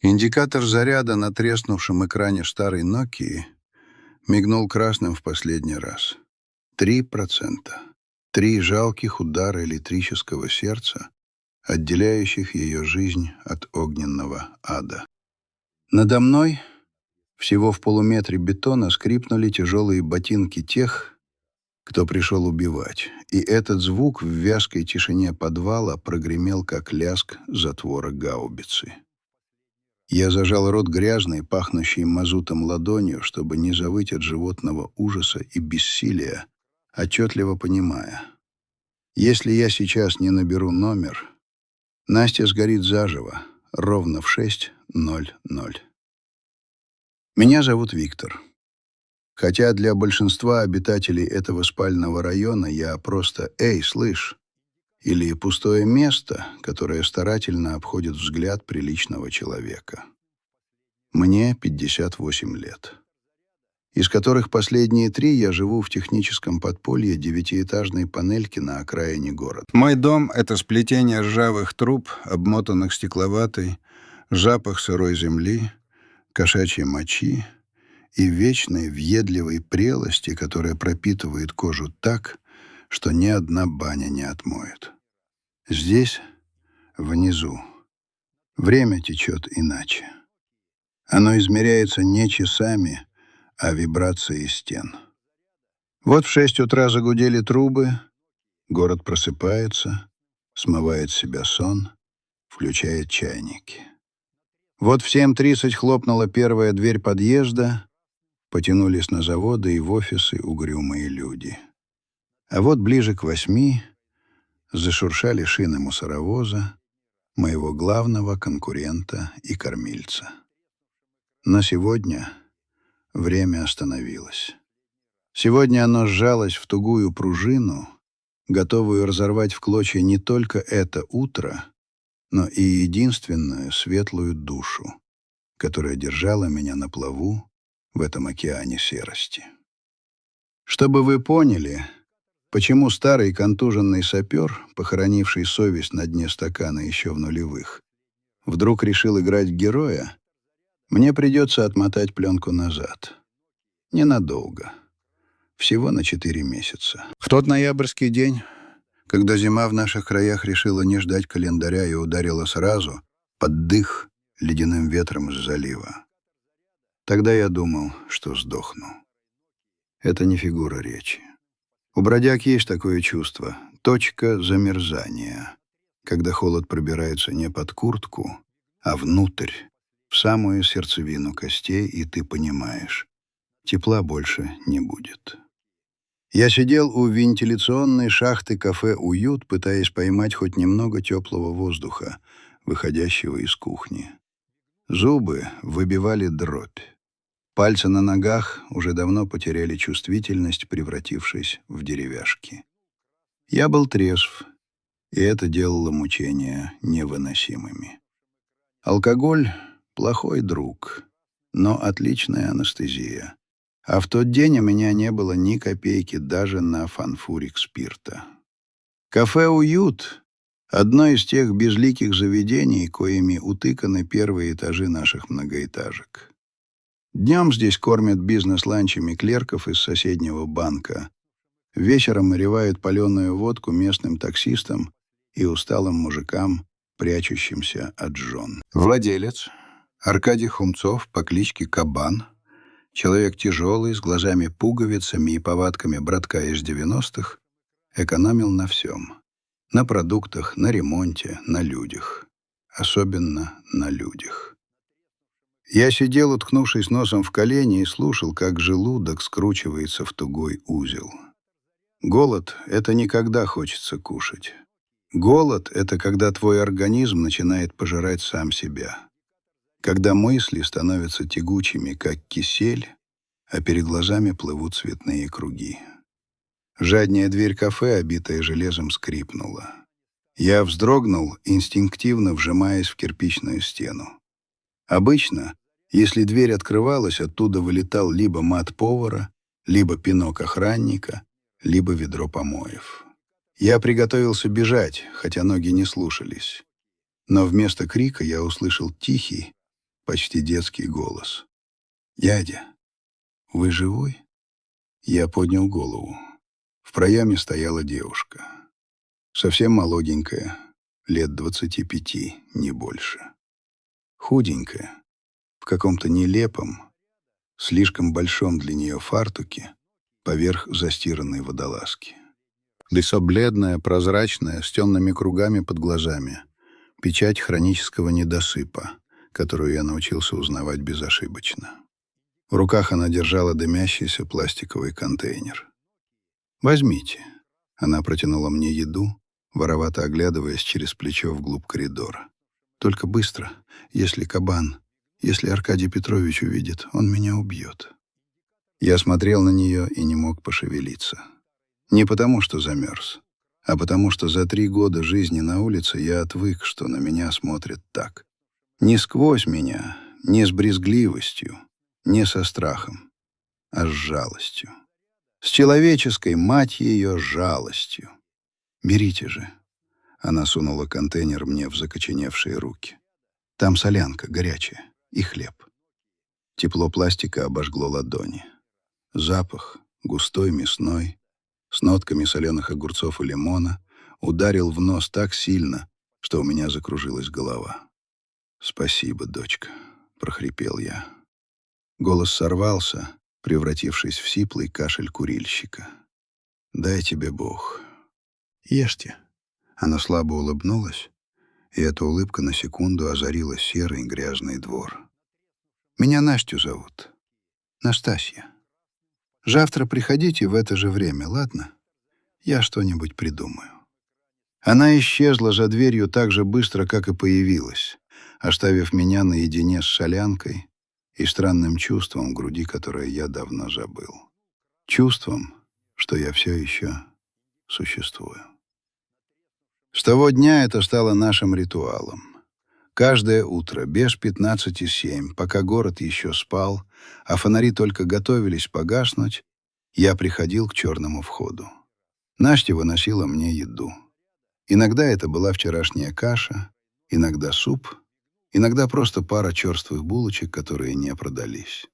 Индикатор заряда на треснувшем экране старой Нокии мигнул красным в последний раз. 3%. 3 жалких удара электрического сердца, отделяющих ее жизнь от огненного ада. Надо мной, всего в полуметре бетона, скрипнули тяжелые ботинки тех, кто пришел убивать, и этот звук в вязкой тишине подвала прогремел, как лязг затвора гаубицы. Я зажал рот грязной, пахнущей мазутом ладонью, чтобы не завыть от животного ужаса и бессилия, отчетливо понимая: если я сейчас не наберу номер, Настя сгорит заживо, ровно в 6:00. Меня зовут Виктор. Хотя для большинства обитателей этого спального района я просто «Эй, слышь!» или пустое место, которое старательно обходит взгляд приличного человека. Мне 58 лет, из которых последние 3 я живу в техническом подполье 9-этажной панельки на окраине города. Мой дом — это сплетение ржавых труб, обмотанных стекловатой, запах сырой земли, кошачьей мочи и вечной въедливой прелости, которая пропитывает кожу так, что ни одна баня не отмоет. Здесь, внизу, время течет иначе. Оно измеряется не часами, а вибрацией стен. Вот в 6 утра загудели трубы, город просыпается, смывает с себя сон, включает чайники. Вот в 7:30 хлопнула первая дверь подъезда, потянулись на заводы и в офисы угрюмые люди. А вот ближе к 8 зашуршали шины мусоровоза, моего главного конкурента и кормильца. Но сегодня время остановилось. Сегодня оно сжалось в тугую пружину, готовую разорвать в клочья не только это утро, но и единственную светлую душу, которая держала меня на плаву в этом океане серости. Чтобы вы поняли, почему старый контуженный сапер, похоронивший совесть на дне стакана еще в нулевых, вдруг решил играть героя, мне придется отмотать пленку назад. Ненадолго. Всего на 4 месяца. В тот ноябрьский день, когда зима в наших краях решила не ждать календаря и ударила сразу, под дых, ледяным ветром из залива. Тогда я думал, что сдохну. Это не фигура речи. У бродяг есть такое чувство — точка замерзания, когда холод пробирается не под куртку, а внутрь, в самую сердцевину костей, и ты понимаешь — тепла больше не будет. Я сидел у вентиляционной шахты кафе «Уют», пытаясь поймать хоть немного теплого воздуха, выходящего из кухни. Зубы выбивали дробь. Пальцы на ногах уже давно потеряли чувствительность, превратившись в деревяшки. Я был трезв, и это делало мучения невыносимыми. Алкоголь — плохой друг, но отличная анестезия. А в тот день у меня не было ни копейки даже на фанфурик спирта. Кафе «Уют» — одно из тех безликих заведений, коими утыканы первые этажи наших многоэтажек. Днем здесь кормят бизнес-ланчами клерков из соседнего банка. Вечером наливают паленую водку местным таксистам и усталым мужикам, прячущимся от жен. Владелец Аркадий Хумцов по кличке Кабан, человек тяжелый, с глазами-пуговицами и повадками братка из 90-х, экономил на всем. На продуктах, на ремонте, на людях. Особенно на людях. Я сидел, уткнувшись носом в колени, и слушал, как желудок скручивается в тугой узел. Голод — это не когда хочется кушать. Голод — это когда твой организм начинает пожирать сам себя. Когда мысли становятся тягучими, как кисель, а перед глазами плывут цветные круги. Задняя дверь кафе, обитая железом, скрипнула. Я вздрогнул, инстинктивно вжимаясь в кирпичную стену. Обычно, если дверь открывалась, оттуда вылетал либо мат повара, либо пинок охранника, либо ведро помоев. Я приготовился бежать, хотя ноги не слушались. Но вместо крика я услышал тихий, почти детский голос. «Дядя, вы живой?» Я поднял голову. В проеме стояла девушка. Совсем молоденькая, лет 25, не больше. Худенькая, в каком-то нелепом, слишком большом для нее фартуке, поверх застиранной водолазки. Лицо бледное, прозрачное, с темными кругами под глазами. Печать хронического недосыпа, которую я научился узнавать безошибочно. В руках она держала дымящийся пластиковый контейнер. «Возьмите». Она протянула мне еду, воровато оглядываясь через плечо вглубь коридора. «Только быстро, если если Аркадий Петрович увидит, он меня убьет». Я смотрел на нее и не мог пошевелиться. Не потому, что замерз, а потому, что за 3 года жизни на улице я отвык, что на меня смотрят так. Не сквозь меня, не с брезгливостью, не со страхом, а с жалостью. С человеческой, мать ее, жалостью. «Берите же». Она сунула контейнер мне в закоченевшие руки. «Там солянка горячая и хлеб». Тепло пластика обожгло ладони. Запах, густой, мясной, с нотками соленых огурцов и лимона, ударил в нос так сильно, что у меня закружилась голова. «Спасибо, дочка», — прохрипел я. Голос сорвался, превратившись в сиплый кашель курильщика. «Дай тебе Бог. Ешьте». Она слабо улыбнулась, и эта улыбка на секунду озарила серый грязный двор. «Меня Настю зовут. Настасья. Завтра приходите в это же время, ладно? Я что-нибудь придумаю». Она исчезла за дверью так же быстро, как и появилась, оставив меня наедине с солянкой и странным чувством в груди, которое я давно забыл. Чувством, что я все еще существую. С того дня это стало нашим ритуалом. Каждое утро, без 15:07, пока город еще спал, а фонари только готовились погаснуть, я приходил к черному входу. Настя выносила мне еду. Иногда это была вчерашняя каша, иногда суп, иногда просто пара черствых булочек, которые не продались.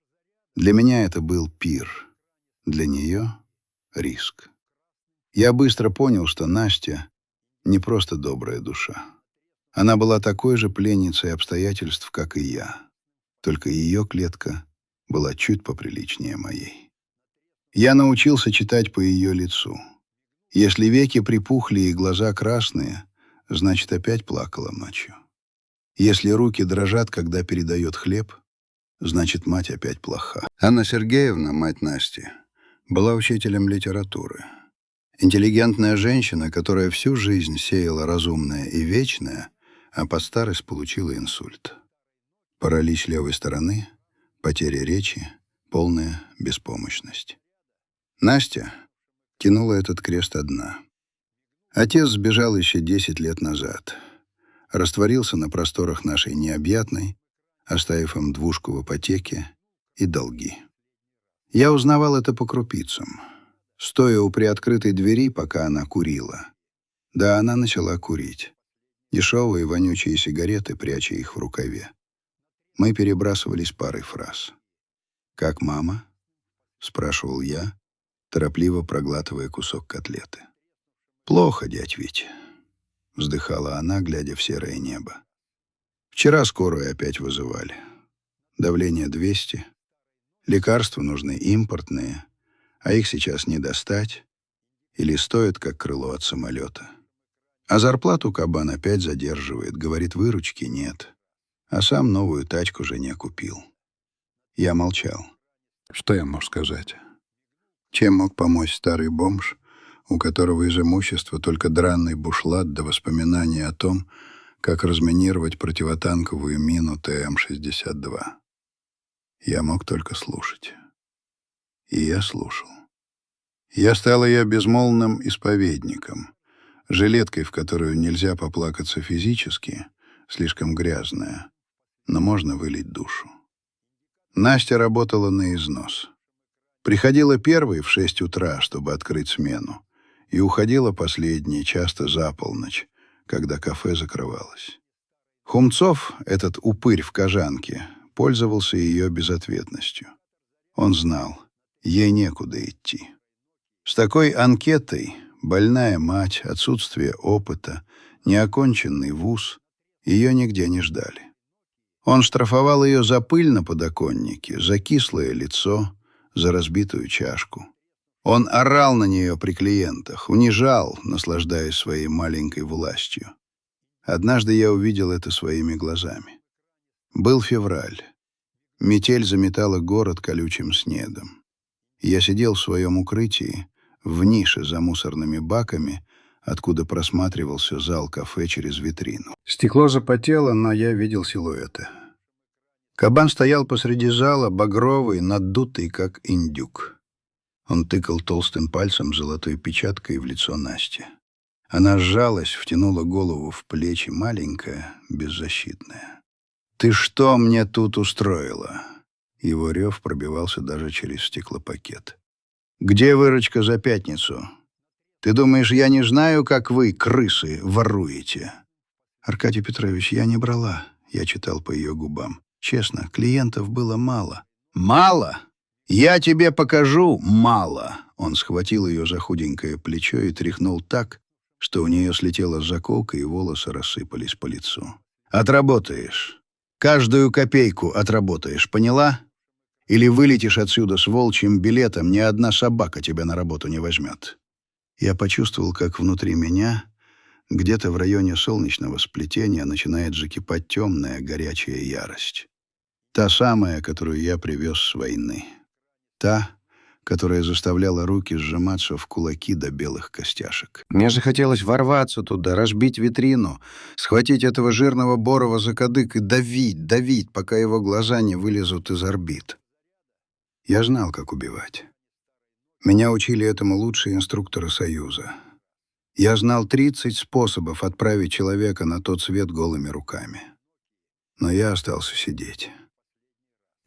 Для меня это был пир, для нее — риск. Я быстро понял, что Настя не просто добрая душа. Она была такой же пленницей обстоятельств, как и я. Только ее клетка была чуть поприличнее моей. Я научился читать по ее лицу. Если веки припухли и глаза красные, значит, опять плакала ночью. Если руки дрожат, когда передает хлеб, значит, мать опять плоха. Анна Сергеевна, мать Насти, была учителем литературы. Интеллигентная женщина, которая всю жизнь сеяла разумное и вечное, а под старость получила инсульт. Паралич левой стороны, потеря речи, полная беспомощность. Настя тянула этот крест одна. Отец сбежал еще 10 лет назад. Растворился на просторах нашей необъятной, оставив им двушку в ипотеке и долги. Я узнавал это по крупицам. Стоя у приоткрытой двери, пока она курила. Да, она начала курить. Дешевые вонючие сигареты, пряча их в рукаве. Мы перебрасывались парой фраз. «Как мама?» — спрашивал я, торопливо проглатывая кусок котлеты. «Плохо, дядь Вить», — вздыхала она, глядя в серое небо. «Вчера скорую опять вызывали. Давление 200. Лекарства нужны импортные, а их сейчас не достать или стоят, как крыло от самолета. А зарплату кабан опять задерживает, говорит, выручки нет, а сам новую тачку жене купил». Я молчал. Что я мог сказать? Чем мог помочь старый бомж, у которого из имущества только драный бушлат до воспоминания о том, как разминировать противотанковую мину ТМ-62? Я мог только слушать. И я слушал. Я стал ее безмолвным исповедником, жилеткой, в которую нельзя поплакаться физически, слишком грязная, но можно вылить душу. Настя работала на износ. Приходила первой в 6 утра, чтобы открыть смену, и уходила последней, часто за полночь, когда кафе закрывалось. Хумцов, этот упырь в кожанке, воспользовался ее безответностью. Он знал, ей некуда идти. С такой анкетой больная мать, отсутствие опыта, неоконченный вуз ее нигде не ждали. Он штрафовал ее за пыль на подоконнике, за кислое лицо, за разбитую чашку. Он орал на нее при клиентах, унижал, наслаждаясь своей маленькой властью. Однажды я увидел это своими глазами. Был февраль. Метель заметала город колючим снегом. Я сидел в своем укрытии, в нише за мусорными баками, откуда просматривался зал кафе через витрину. Стекло запотело, но я видел силуэты. Кабан стоял посреди зала, багровый, надутый, как индюк. Он тыкал толстым пальцем золотой печаткой в лицо Насти. Она сжалась, втянула голову в плечи, маленькая, беззащитная. «Ты что мне тут устроила?» Его рев пробивался даже через стеклопакет. «Где выручка за пятницу? Ты думаешь, я не знаю, как вы, крысы, воруете?» «Аркадий Петрович, я не брала», — я читал по ее губам. «Честно, клиентов было мало». «Мало? Я тебе покажу, мало!» Он схватил ее за худенькое плечо и тряхнул так, что у нее слетела заколка и волосы рассыпались по лицу. «Отработаешь. Каждую копейку отработаешь, поняла? Или вылетишь отсюда с волчьим билетом, ни одна собака тебя на работу не возьмет». Я почувствовал, как внутри меня, где-то в районе солнечного сплетения, начинает закипать темная, горячая ярость. Та самая, которую я привез с войны. Та, которая заставляла руки сжиматься в кулаки до белых костяшек. Мне захотелось ворваться туда, разбить витрину, схватить этого жирного Борова за кадык и давить, пока его глаза не вылезут из орбит. Я знал, как убивать. Меня учили этому лучшие инструкторы Союза. Я знал 30 способов отправить человека на тот свет голыми руками. Но я остался сидеть.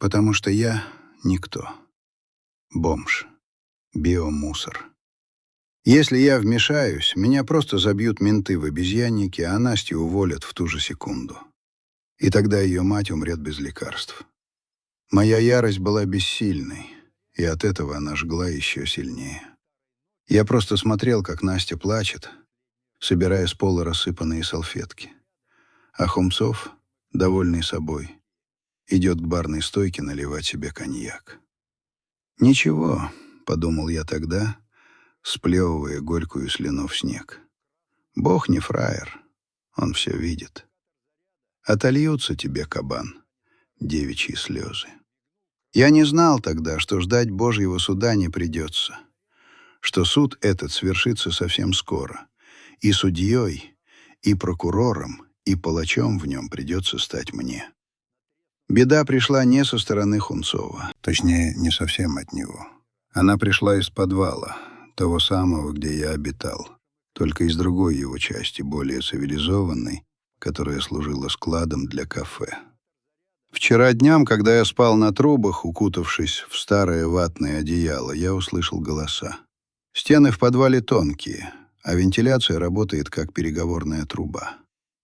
Потому что я никто. Бомж. Биомусор. Если я вмешаюсь, меня просто забьют менты в обезьяннике, а Настю уволят в ту же секунду. И тогда ее мать умрет без лекарств. Моя ярость была бессильной, и от этого она жгла еще сильнее. Я просто смотрел, как Настя плачет, собирая с пола рассыпанные салфетки. А Хумцов, довольный собой, идет к барной стойке наливать себе коньяк. «Ничего», — подумал я тогда, сплевывая горькую слюну в снег. «Бог не фраер, он все видит. Отольются тебе, кабан, девичьи слезы». Я не знал тогда, что ждать Божьего суда не придется, что суд этот свершится совсем скоро, и судьей, и прокурором, и палачом в нем придется стать мне. Беда пришла не со стороны Хунцова, точнее, не совсем от него. Она пришла из подвала, того самого, где я обитал, только из другой его части, более цивилизованной, которая служила складом для кафе. Вчера днем, когда я спал на трубах, укутавшись в старое ватное одеяло, я услышал голоса. Стены в подвале тонкие, а вентиляция работает как переговорная труба.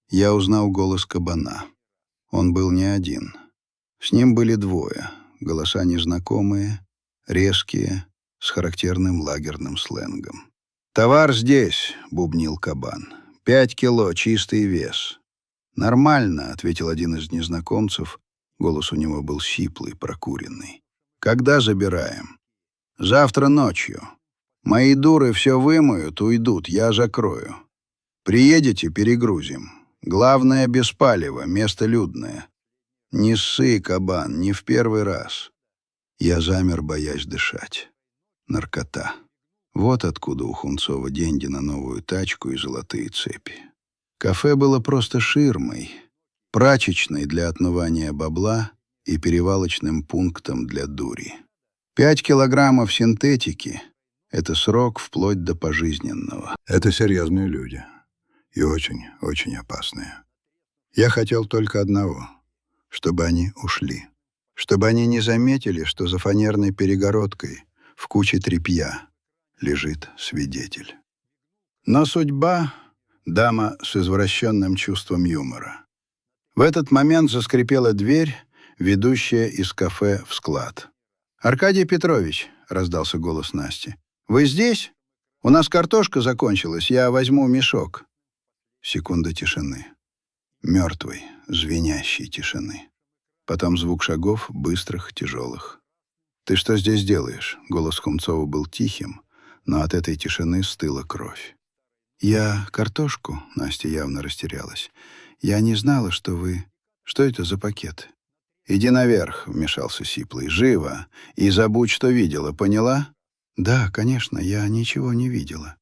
Я узнал голос кабана. Он был не один. С ним были двое, голоса незнакомые, резкие, с характерным лагерным сленгом. «Товар здесь», — бубнил кабан. 5 кило, чистый вес». «Нормально», — ответил один из незнакомцев. Голос у него был сиплый, прокуренный. «Когда забираем?» «Завтра ночью. Мои дуры все вымоют, уйдут, я закрою. Приедете — перегрузим. Главное, без палева, место людное. Не ссы, кабан, не в первый раз». Я замер, боясь дышать. Наркота. Вот откуда у Хунцова деньги на новую тачку и золотые цепи. Кафе было просто ширмой, прачечной для отмывания бабла и перевалочным пунктом для дури. 5 килограммов синтетики — это срок вплоть до пожизненного. Это серьезные люди. И очень, очень опасные. Я хотел только одного — чтобы они ушли. Чтобы они не заметили, что за фанерной перегородкой в куче тряпья лежит свидетель. Но судьба — дама с извращенным чувством юмора. В этот момент заскрипела дверь, ведущая из кафе в склад. «Аркадий Петрович», — раздался голос Насти, — «вы здесь? У нас картошка закончилась, я возьму мешок». Секунда тишины. Мертвой, звенящей тишины. Потом звук шагов, быстрых, тяжелых. «Ты что здесь делаешь?» Голос Хумцова был тихим, но от этой тишины стыла кровь. «Я картошку», — Настя явно растерялась. «Я не знала, что вы... Что это за пакет?» «Иди наверх», — вмешался Сиплый. «Живо! И забудь, что видела, поняла?» «Да, конечно, я ничего не видела».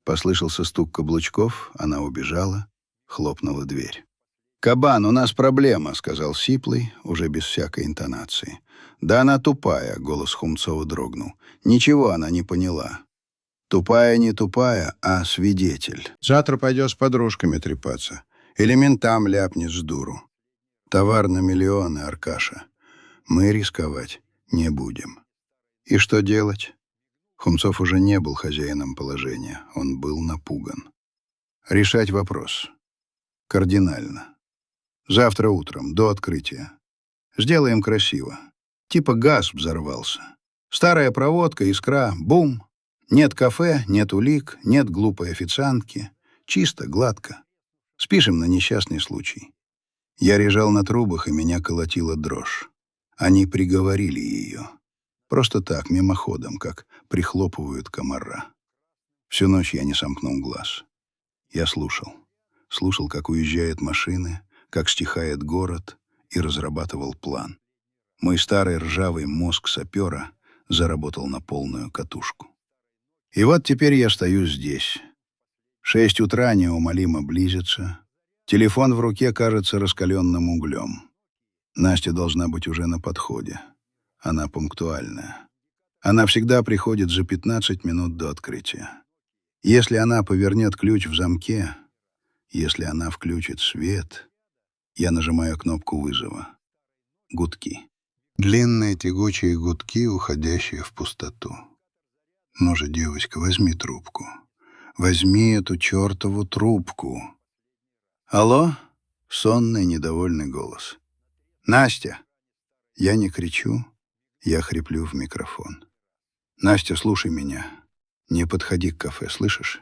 Послышался стук каблучков, она убежала, хлопнула дверь. «Кабан, у нас проблема», — сказал Сиплый, уже без всякой интонации. «Да она тупая», — голос Хумцова дрогнул. «Ничего она не поняла. Тупая не тупая, а свидетель. Завтра пойдет с подружками трепаться. Или ментам ляпнет с дуру. Товар на миллионы, Аркаша. Мы рисковать не будем». «И что делать?» Хумцов уже не был хозяином положения. Он был напуган. «Решать вопрос. Кардинально. Завтра утром, до открытия. Сделаем красиво. Типа газ взорвался. Старая проводка, искра, бум. Нет кафе, нет улик, нет глупой официантки. Чисто, гладко. Спишем на несчастный случай. Я лежал на трубах, и меня колотила дрожь. Они приговорили ее. Просто так, мимоходом, как прихлопывают комара. Всю ночь я не сомкнул глаз. Я слушал. Слушал, как уезжают машины, как стихает город, и разрабатывал план. Мой старый ржавый мозг сапера заработал на полную катушку. И вот теперь я стою здесь. 6 утра неумолимо близится. Телефон в руке кажется раскаленным углем. Настя должна быть уже на подходе. Она пунктуальная. Она всегда приходит за 15 минут до открытия. Если она повернет ключ в замке, если она включит свет, я нажимаю кнопку вызова. Гудки. Длинные тягучие гудки, уходящие в пустоту. «Ну же, девочка, возьми трубку. Возьми эту чертову трубку». «Алло?» — сонный, недовольный голос. «Настя!» Я не кричу, я хриплю в микрофон. «Настя, слушай меня. Не подходи к кафе, слышишь?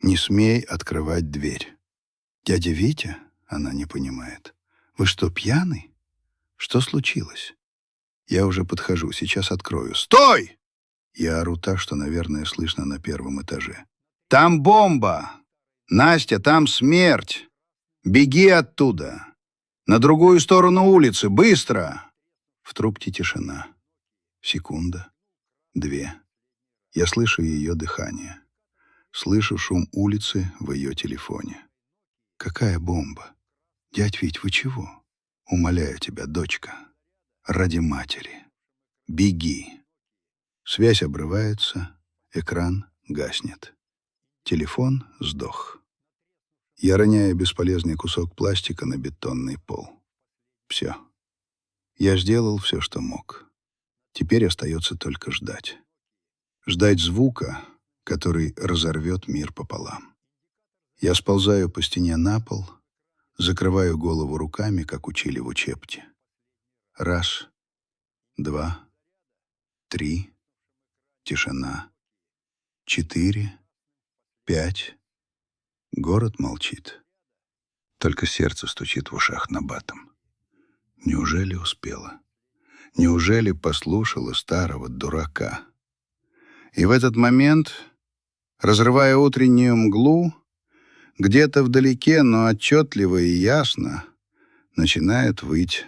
Не смей открывать дверь». «Дядя Витя?» — она не понимает. «Вы что, пьяный? Что случилось?» Я уже подхожу, сейчас открою. «Стой!» Я ору так, что, наверное, слышно на первом этаже. «Там бомба! Настя, там смерть! Беги оттуда! На другую сторону улицы! Быстро!» В трубке тишина. Секунда. 2. Я слышу ее дыхание. Слышу шум улицы в ее телефоне. «Какая бомба? Дядь Вить, вы чего? Умоляю тебя, дочка. Ради матери. Беги». Связь обрывается, экран гаснет. Телефон сдох. Я роняю бесполезный кусок пластика на бетонный пол. Все. Я сделал все, что мог. Теперь остается только ждать. Ждать звука, который разорвет мир пополам. Я сползаю по стене на пол, закрываю голову руками, как учили в учебке. 1, 2, 3. Тишина. 4, 5. Город молчит. Только сердце стучит в ушах набатом. Неужели успела? Неужели послушала старого дурака? И в этот момент, разрывая утреннюю мглу, где-то вдалеке, но отчетливо и ясно, начинают выть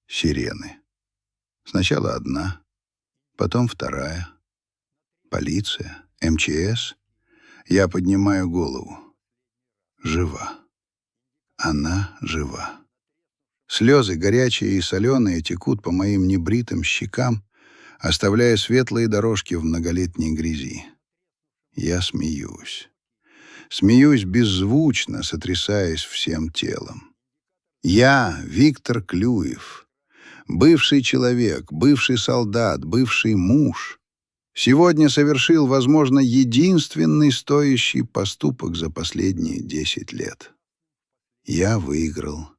сирены. Сначала одна, потом вторая. Полиция, МЧС. Я поднимаю голову. Жива. Она жива. Слезы, горячие и соленые, текут по моим небритым щекам, оставляя светлые дорожки в многолетней грязи. Я смеюсь. Смеюсь беззвучно, сотрясаясь всем телом. Я, Виктор Клюев, бывший человек, бывший солдат, бывший муж, сегодня совершил, возможно, единственный стоящий поступок за последние 10 лет. Я выиграл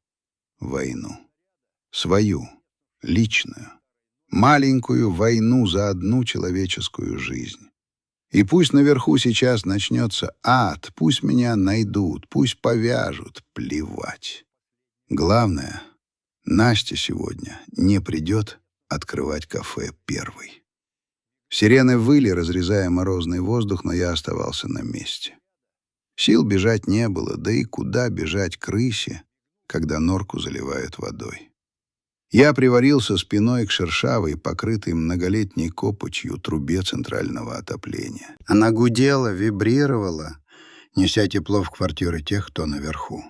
войну. Свою, личную, маленькую войну за одну человеческую жизнь. И пусть наверху сейчас начнется ад, пусть меня найдут, пусть повяжут, плевать. Главное, Настя сегодня не придет открывать кафе первой. Сирены выли, разрезая морозный воздух, но я оставался на месте. Сил бежать не было, да и куда бежать крысе, когда норку заливают водой. Я приварился спиной к шершавой, покрытой многолетней копотью трубе центрального отопления. Она гудела, вибрировала, неся тепло в квартиры тех, кто наверху.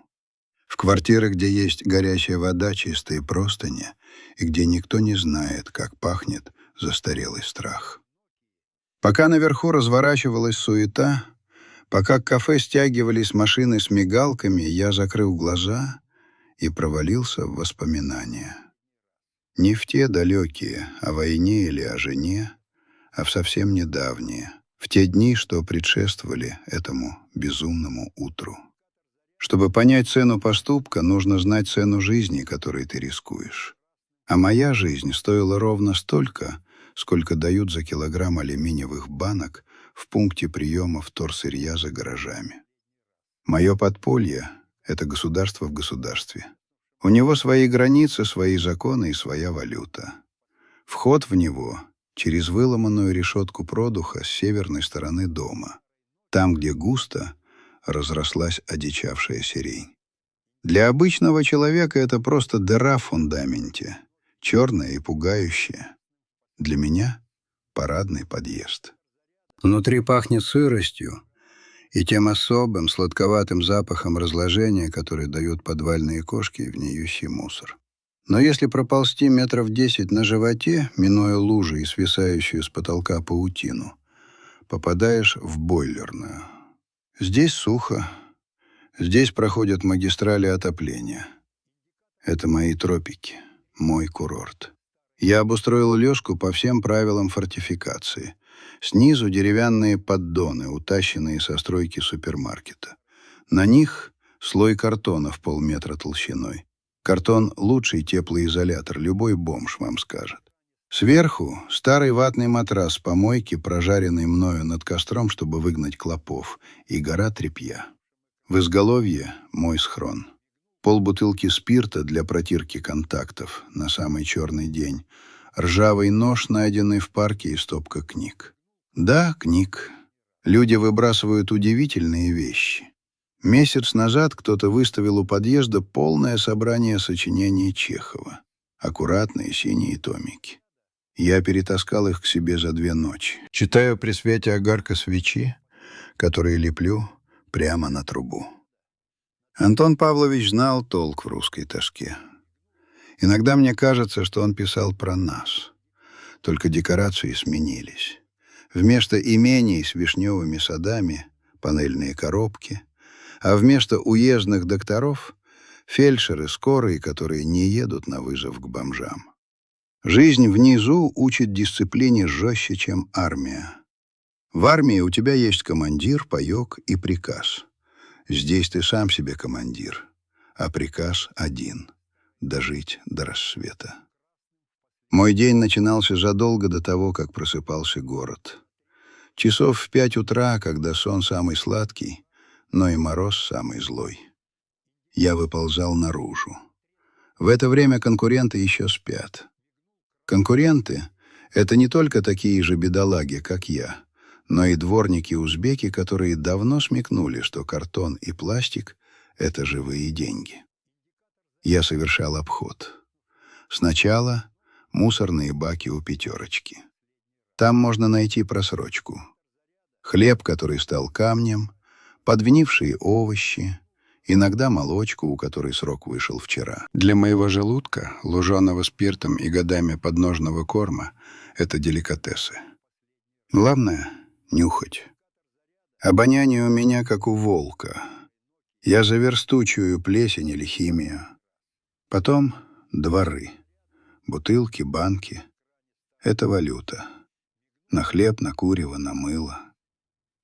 В квартиры, где есть горячая вода, чистые простыни, и где никто не знает, как пахнет застарелый страх. Пока наверху разворачивалась суета, пока к кафе стягивались машины с мигалками, я закрыл глаза и провалился в воспоминания. Не в те далекие, о войне или о жене, а в совсем недавние, в те дни, что предшествовали этому безумному утру. Чтобы понять цену поступка, нужно знать цену жизни, которой ты рискуешь. А моя жизнь стоила ровно столько, сколько дают за килограмм алюминиевых банок в пункте приема вторсырья за гаражами. Мое подполье — это государство в государстве. У него свои границы, свои законы и своя валюта. Вход в него через выломанную решетку продуха с северной стороны дома, там, где густо разрослась одичавшая сирень. Для обычного человека это просто дыра в фундаменте, черная и пугающая. Для меня — парадный подъезд. Внутри пахнет сыростью и тем особым сладковатым запахом разложения, который дают подвальные кошки и гниющий мусор. Но если проползти метров 10 на животе, минуя лужи и свисающую с потолка паутину, попадаешь в бойлерную. Здесь сухо, здесь проходят магистрали отопления. Это мои тропики, мой курорт. Я обустроил лёжку по всем правилам фортификации. Снизу деревянные поддоны, утащенные со стройки супермаркета. На них слой картона в полметра толщиной. Картон — лучший теплоизолятор, любой бомж вам скажет. Сверху старый ватный матрас с помойки, прожаренный мною над костром, чтобы выгнать клопов, и гора тряпья. В изголовье мой схрон. Полбутылки спирта для протирки контактов на самый черный день. Ржавый нож, найденный в парке, и стопка книг. Да, книг. Люди выбрасывают удивительные вещи. Месяц назад кто-то выставил у подъезда полное собрание сочинений Чехова. Аккуратные синие томики. Я перетаскал их к себе за 2 ночи. Читаю при свете огарка свечи, которые леплю прямо на трубу. Антон Павлович знал толк в русской тоске. Иногда мне кажется, что он писал про нас. Только декорации сменились. Вместо имений с вишневыми садами — панельные коробки, а вместо уездных докторов — фельдшеры скорые, которые не едут на вызов к бомжам. Жизнь внизу учит дисциплине жестче, чем армия. В армии у тебя есть командир, паёк и приказ. Здесь ты сам себе командир, а приказ один — дожить до рассвета. Мой день начинался задолго до того, как просыпался город. Часов в 5 утра, когда сон самый сладкий, но и мороз самый злой. Я выползал наружу. В это время конкуренты еще спят. Конкуренты — это не только такие же бедолаги, как я, но и дворники-узбеки, которые давно смекнули, что картон и пластик — это живые деньги. Я совершал обход. Сначала мусорные баки у «пятерочки». Там можно найти просрочку. Хлеб, который стал камнем, подгнившие овощи, иногда молочку, у которой срок вышел вчера. Для моего желудка, луженого спиртом и годами подножного корма, это деликатесы. Главное — нюхать. Обоняние у меня как у волка. Я за версту чую плесень или химию. Потом дворы. Бутылки, банки — это валюта. На хлеб, на курево, на мыло.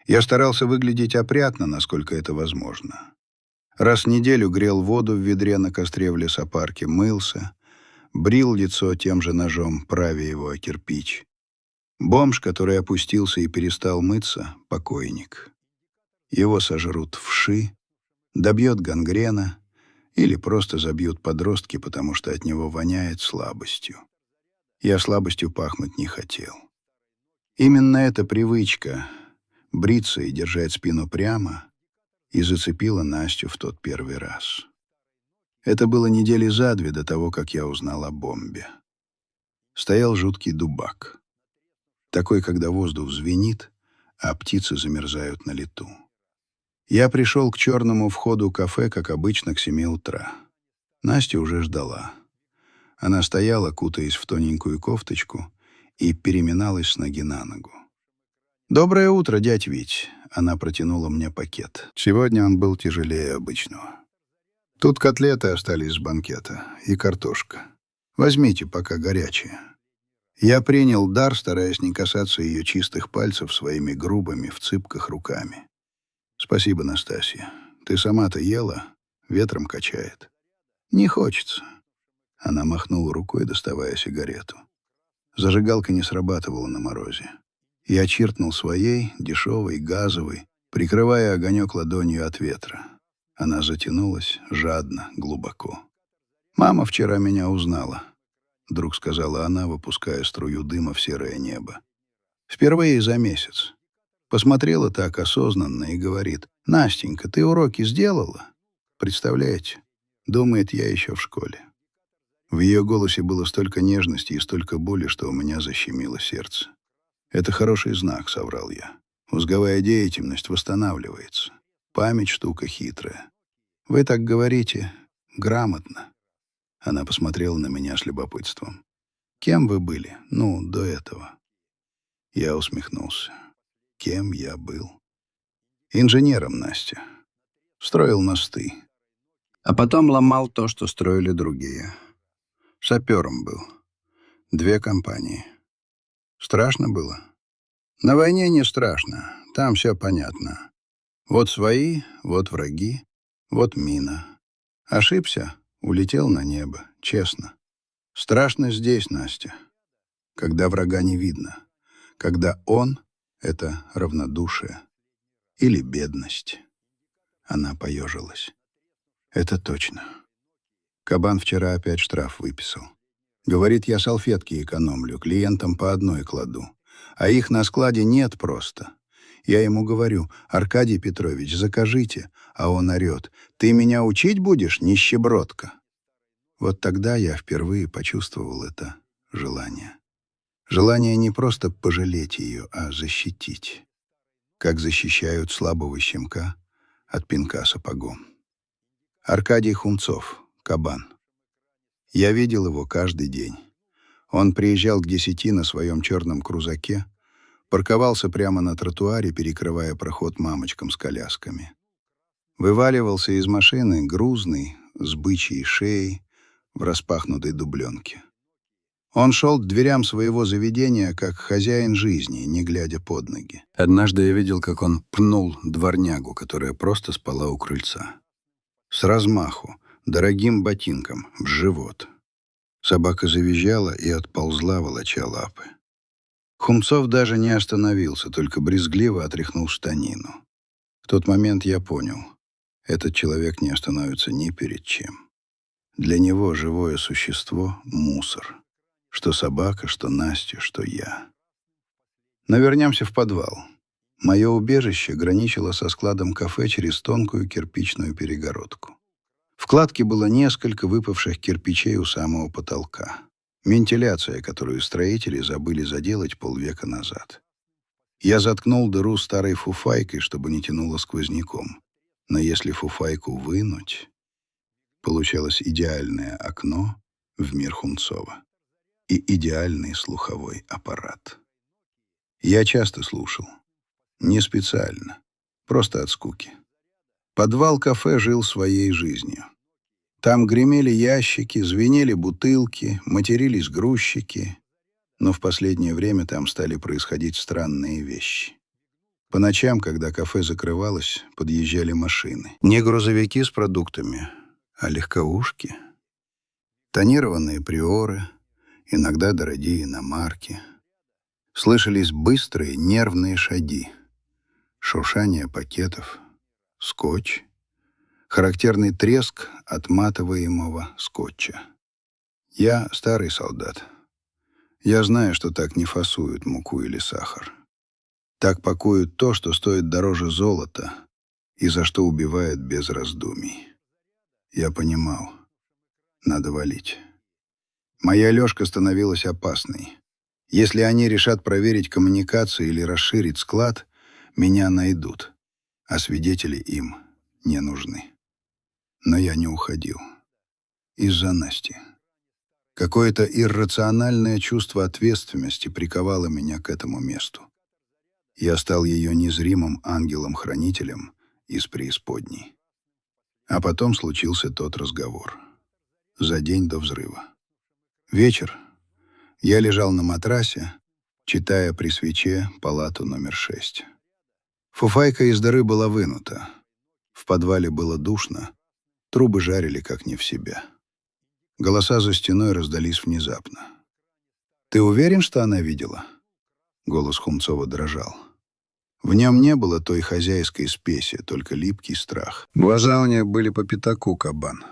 Я старался выглядеть опрятно, насколько это возможно. Раз в неделю грел воду в ведре на костре в лесопарке, мылся, брил лицо тем же ножом, правя его о кирпич. Бомж, который опустился и перестал мыться, — покойник. Его сожрут вши, добьет гангрена или просто забьют подростки, потому что от него воняет слабостью. Я слабостью пахнуть не хотел. Именно эта привычка — бриться и держать спину прямо — и зацепила Настю в тот первый раз. Это было недели за две до того, как я узнал о бомбе. Стоял жуткий дубак. Такой, когда воздух звенит, а птицы замерзают на лету. Я пришел к черному входу кафе, как обычно, к 7 утра. Настя уже ждала. Она стояла, кутаясь в тоненькую кофточку, и переминалась с ноги на ногу. «Доброе утро, дядь Вить!» Она протянула мне пакет. Сегодня он был тяжелее обычного. «Тут котлеты остались с банкета и картошка. Возьмите, пока горячие». Я принял дар, стараясь не касаться ее чистых пальцев своими грубыми в цыпках руками. «Спасибо, Настасья. Ты сама-то ела? Ветром качает». «Не хочется». Она махнула рукой, доставая сигарету. Зажигалка не срабатывала на морозе. Я чиркнул своей, дешевой, газовой, прикрывая огонек ладонью от ветра. Она затянулась жадно, глубоко. «Мама вчера меня узнала», — вдруг сказала она, выпуская струю дыма в серое небо. «Впервые за месяц. Посмотрела так осознанно и говорит: «Настенька, ты уроки сделала?» Представляете? Думает, я еще в школе. В ее голосе было столько нежности и столько боли, что у меня защемило сердце. «Это хороший знак», — соврал я. «Мозговая деятельность восстанавливается. Память — штука хитрая. Вы так говорите грамотно». Она посмотрела на меня с любопытством. «Кем вы были? Ну, до этого?» Я усмехнулся. Кем я был? Инженером, Настя. Строил мосты. А потом ломал то, что строили другие. Сапером был. 2 компании. Страшно было? На войне не страшно. Там все понятно. Вот свои, вот враги, вот мина. Ошибся — улетел на небо. Честно. Страшно здесь, Настя. Когда врага не видно. Когда он — это равнодушие. Или бедность. Она поежилась. Это точно. Кабан вчера опять штраф выписал. Говорит, я салфетки экономлю, клиентам по одной кладу. А их на складе нет просто. Я ему говорю: «Аркадий Петрович, закажите». А он орет: «Ты меня учить будешь, нищебродка?» Вот тогда я впервые почувствовал это желание. Желание не просто пожалеть ее, а защитить. Как защищают слабого щенка от пинка сапогом. Аркадий Хумцов, кабан. Я видел его каждый день. Он приезжал к 10 на своем черном крузаке, парковался прямо на тротуаре, перекрывая проход мамочкам с колясками. Вываливался из машины грузный, с бычьей шеей, в распахнутой дубленке. Он шел к дверям своего заведения, как хозяин жизни, не глядя под ноги. Однажды я видел, как он пнул дворнягу, которая просто спала у крыльца. С размаху, дорогим ботинком, в живот. Собака завизжала и отползла, волоча лапы. Хумцов даже не остановился, только брезгливо отряхнул штанину. В тот момент я понял, этот человек не остановится ни перед чем. Для него живое существо — мусор. Что собака, что Настя, что я. Но вернемся в подвал. Мое убежище граничило со складом кафе через тонкую кирпичную перегородку. В кладке было несколько выпавших кирпичей у самого потолка. Вентиляция, которую строители забыли заделать полвека назад. Я заткнул дыру старой фуфайкой, чтобы не тянуло сквозняком. Но если фуфайку вынуть, получалось идеальное окно в мир Хумцова и идеальный слуховой аппарат. Я часто слушал. Не специально. Просто от скуки. Подвал кафе жил своей жизнью. Там гремели ящики, звенели бутылки, матерились грузчики. Но в последнее время там стали происходить странные вещи. По ночам, когда кафе закрывалось, подъезжали машины. Не грузовики с продуктами, а легковушки. Тонированные приоры, иногда дорогие иномарки. Слышались быстрые нервные шаги, шуршание пакетов, скотч, характерный треск отматываемого скотча. Я старый солдат. Я знаю, что так не фасуют муку или сахар. Так пакуют то, что стоит дороже золота и за что убивают без раздумий. Я понимал, надо валить. Моя лёжка становилась опасной. Если они решат проверить коммуникации или расширить склад, меня найдут, а свидетели им не нужны. Но я не уходил. Из-за Насти. Какое-то иррациональное чувство ответственности приковало меня к этому месту. Я стал ее незримым ангелом-хранителем из преисподней. А потом случился тот разговор. За день до взрыва. Вечер. Я лежал на матрасе, читая при свече палату номер 6. Фуфайка из дыры была вынута. В подвале было душно, трубы жарили как не в себя. Голоса за стеной раздались внезапно. «Ты уверен, что она видела?» Голос Хунцова дрожал. В нем не было той хозяйской спеси, только липкий страх. Глаза у нее были по пятаку, кабан.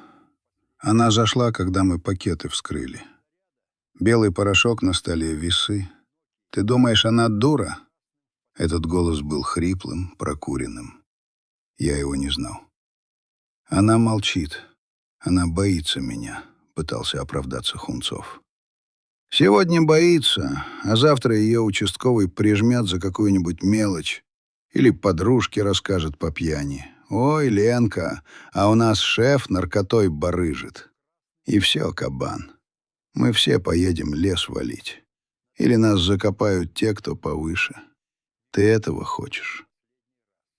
Она зашла, когда мы пакеты вскрыли. Белый порошок на столе, весы. «Ты думаешь, она дура?» Этот голос был хриплым, прокуренным. Я его не знал. «Она молчит. Она боится меня», — пытался оправдаться Хунцов. «Сегодня боится, а завтра ее участковый прижмет за какую-нибудь мелочь или подружке расскажет по пьяни. Ой, Ленка, а у нас шеф наркотой барыжит. И все, кабан. Мы все поедем лес валить. Или нас закопают те, кто повыше. Ты этого хочешь?»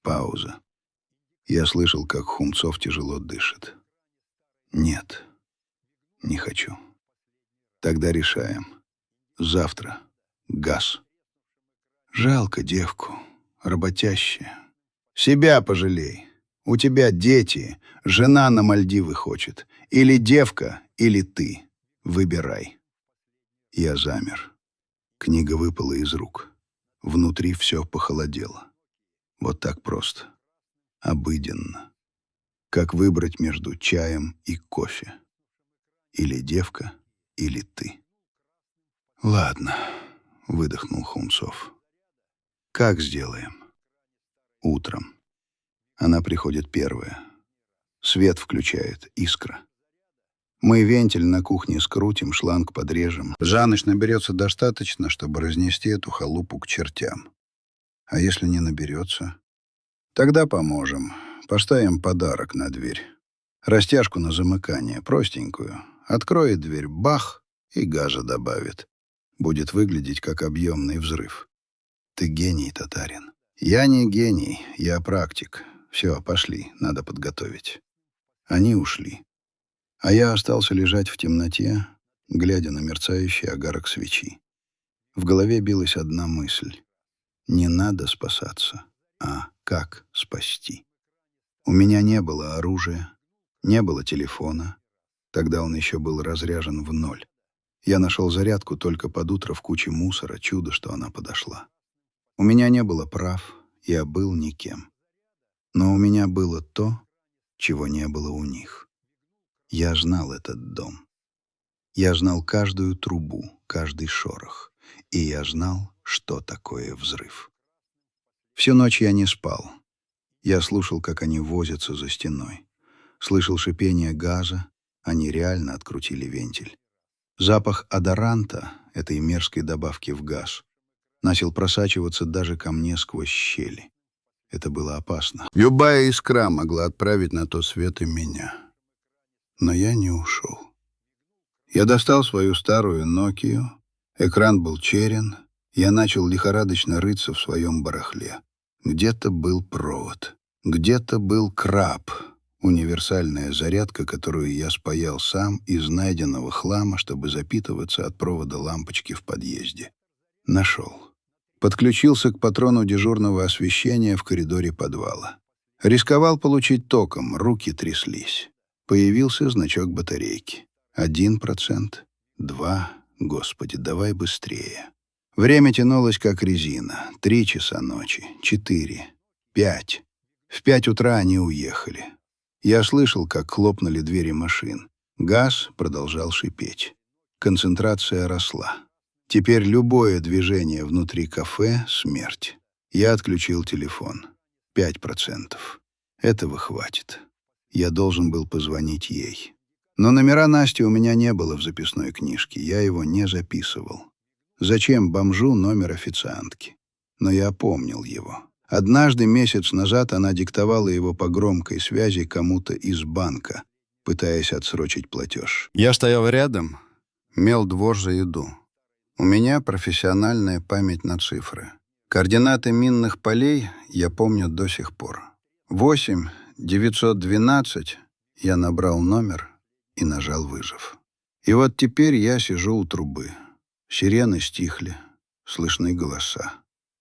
Пауза. Я слышал, как Хунцов тяжело дышит. «Нет, не хочу. Тогда решаем. Завтра. Газ. Жалко девку, работящая. Себя пожалей. У тебя дети, жена на Мальдивы хочет. Или девка, или ты. Выбирай». Я замер. Книга выпала из рук. Внутри все похолодело. Вот так просто. Обыденно. Как выбрать между чаем и кофе. Или девка, или ты. «Ладно», — выдохнул Хунцов. «Как сделаем?» «Утром. Она приходит первая. Свет включает, искра. Мы вентиль на кухне скрутим, шланг подрежем. За ночь наберется достаточно, чтобы разнести эту халупу к чертям. А если не наберется? Тогда поможем. Поставим подарок на дверь. Растяжку на замыкание, простенькую. Откроет дверь, бах, и газа добавит. Будет выглядеть как объемный взрыв. Ты гений, татарин. Я не гений, я практик. Все, пошли, надо подготовить. Они ушли. А я остался лежать в темноте, глядя на мерцающий огарок свечи. В голове билась одна мысль. Не надо спасаться, а как спасти. У меня не было оружия, не было телефона. Тогда он еще был разряжен в 0. Я нашел зарядку только под утро в куче мусора. Чудо, что она подошла. У меня не было прав, я был никем. Но у меня было то, чего не было у них. Я знал этот дом. Я знал каждую трубу, каждый шорох. И я знал, что такое взрыв. Всю ночь я не спал. Я слушал, как они возятся за стеной. Слышал шипение газа. Они реально открутили вентиль. Запах одоранта, этой мерзкой добавки в газ, начал просачиваться даже ко мне сквозь щели. Это было опасно. Любая искра могла отправить на тот свет и меня. Но я не ушел. Я достал свою старую Nokia. Экран был черен. Я начал лихорадочно рыться в своем барахле. Где-то был провод. Где-то был краб. Универсальная зарядка, которую я спаял сам из найденного хлама, чтобы запитываться от провода лампочки в подъезде. Нашел. Подключился к патрону дежурного освещения в коридоре подвала. Рисковал получить током, руки тряслись. Появился значок батарейки. 1%, 2%. Господи, давай быстрее. Время тянулось, как резина. 3 часа ночи, 4, 5. В 5 утра они уехали. Я слышал, как хлопнули двери машин. Газ продолжал шипеть. Концентрация росла. Теперь любое движение внутри кафе — смерть. Я отключил телефон. 5%. Этого хватит. Я должен был позвонить ей. Но номера Насти у меня не было в записной книжке. Я его не записывал. Зачем бомжу номер официантки? Но я помнил его. Однажды месяц назад она диктовала его по громкой связи кому-то из банка, пытаясь отсрочить платеж. Я стоял рядом, мел двор за еду. У меня профессиональная память на цифры. Координаты минных полей я помню до сих пор. 8-912 я набрал номер и нажал вызов. И вот теперь я сижу у трубы. Сирены стихли, слышны голоса.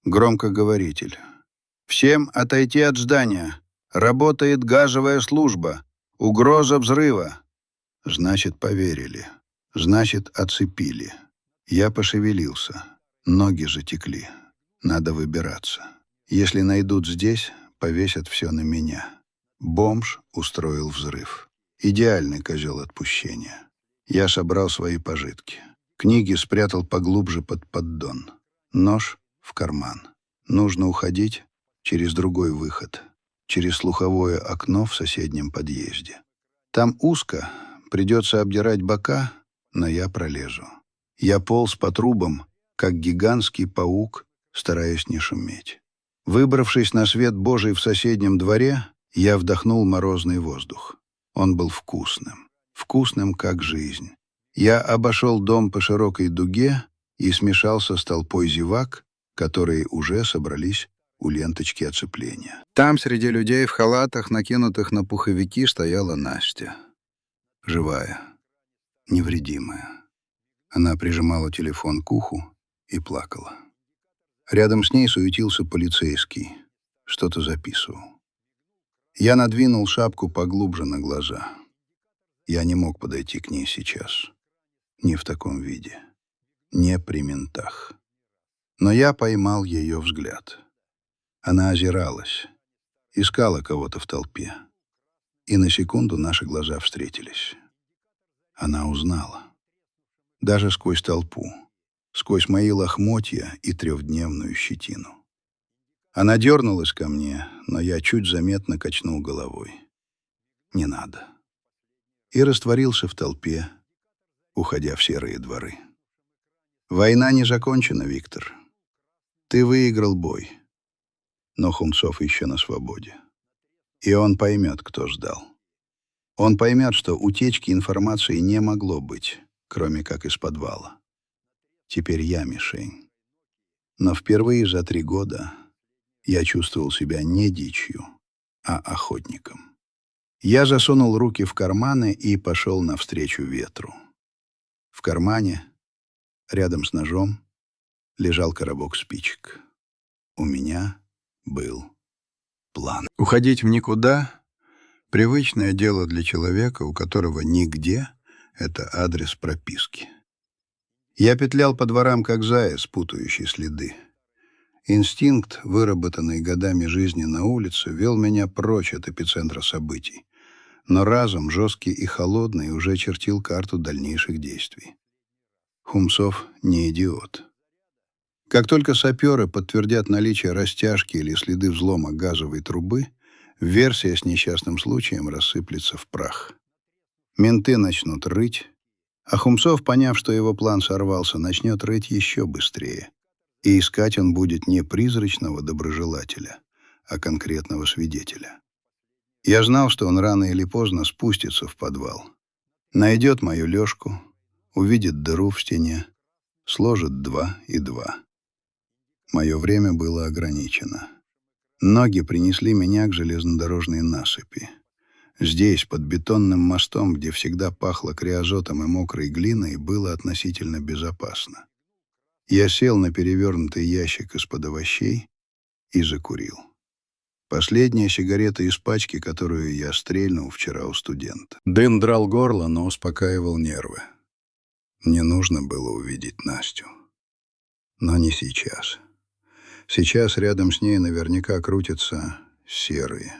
Громкоговоритель. «Всем отойти от здания. Работает газовая служба. Угроза взрыва». Значит, поверили. Значит, оцепили. Я пошевелился. Ноги затекли. Надо выбираться. Если найдут здесь, повесят все на меня. Бомж устроил взрыв. Идеальный козел отпущения. Я собрал свои пожитки. Книги спрятал поглубже под поддон. Нож в карман. Нужно уходить через другой выход. Через слуховое окно в соседнем подъезде. Там узко, придется обдирать бока, но я пролезу. Я полз по трубам, как гигантский паук, стараясь не шуметь. Выбравшись на свет Божий в соседнем дворе, я вдохнул морозный воздух. Он был вкусным. Вкусным, как жизнь. Я обошел дом по широкой дуге и смешался с толпой зевак, которые уже собрались у ленточки оцепления. Там среди людей в халатах, накинутых на пуховики, стояла Настя. Живая, невредимая. Она прижимала телефон к уху и плакала. Рядом с ней суетился полицейский. Что-то записывал. Я надвинул шапку поглубже на глаза. Я не мог подойти к ней сейчас. Не в таком виде. Не при ментах. Но я поймал ее взгляд. Она озиралась. Искала кого-то в толпе. И на секунду наши глаза встретились. Она узнала. Даже сквозь толпу. Сквозь мои лохмотья и 3-дневную щетину. Она дернулась ко мне, но я чуть заметно качнул головой. Не надо. И растворился в толпе, уходя в серые дворы. Война не закончена, Виктор. Ты выиграл бой. Но Хумцов еще на свободе. И он поймет, кто ждал. Он поймет, что утечки информации не могло быть, кроме как из подвала. Теперь я мишень. Но впервые за 3 года я чувствовал себя не дичью, а охотником. Я засунул руки в карманы и пошел навстречу ветру. В кармане, рядом с ножом, лежал коробок спичек. У меня был план. Уходить в никуда — привычное дело для человека, у которого нигде — это адрес прописки. Я петлял по дворам, как заяц, путающий следы. Инстинкт, выработанный годами жизни на улице, вел меня прочь от эпицентра событий. Но разум, жесткий и холодный, уже чертил карту дальнейших действий. Хумцов не идиот. Как только саперы подтвердят наличие растяжки или следы взлома газовой трубы, версия с несчастным случаем рассыплется в прах. Менты начнут рыть, а Хумцов, поняв, что его план сорвался, начнет рыть еще быстрее. И искать он будет не призрачного доброжелателя, а конкретного свидетеля. Я знал, что он рано или поздно спустится в подвал. Найдет мою лёжку, увидит дыру в стене, сложит 2 и 2. Мое время было ограничено. Ноги принесли меня к железнодорожной насыпи. Здесь, под бетонным мостом, где всегда пахло криозотом и мокрой глиной, было относительно безопасно. Я сел на перевернутый ящик из-под овощей и закурил. Последняя сигарета из пачки, которую я стрельнул вчера у студента. Дым драл горло, но успокаивал нервы. Мне нужно было увидеть Настю. Но не сейчас. Сейчас рядом с ней наверняка крутятся серые.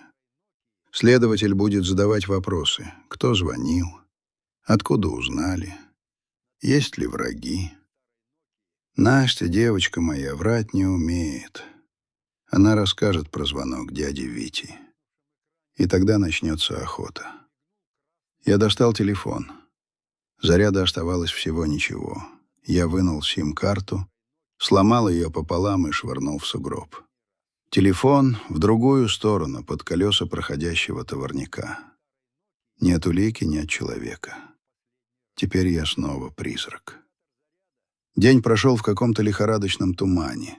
Следователь будет задавать вопросы. Кто звонил? Откуда узнали? Есть ли враги? Настя, девочка моя, врать не умеет. Она расскажет про звонок дяде Вити. И тогда начнется охота. Я достал телефон. Заряда оставалось всего ничего. Я вынул сим-карту, сломал ее пополам и швырнул в сугроб. Телефон в другую сторону, под колеса проходящего товарняка. Нет улики, нет человека. Теперь я снова призрак. День прошел в каком-то лихорадочном тумане.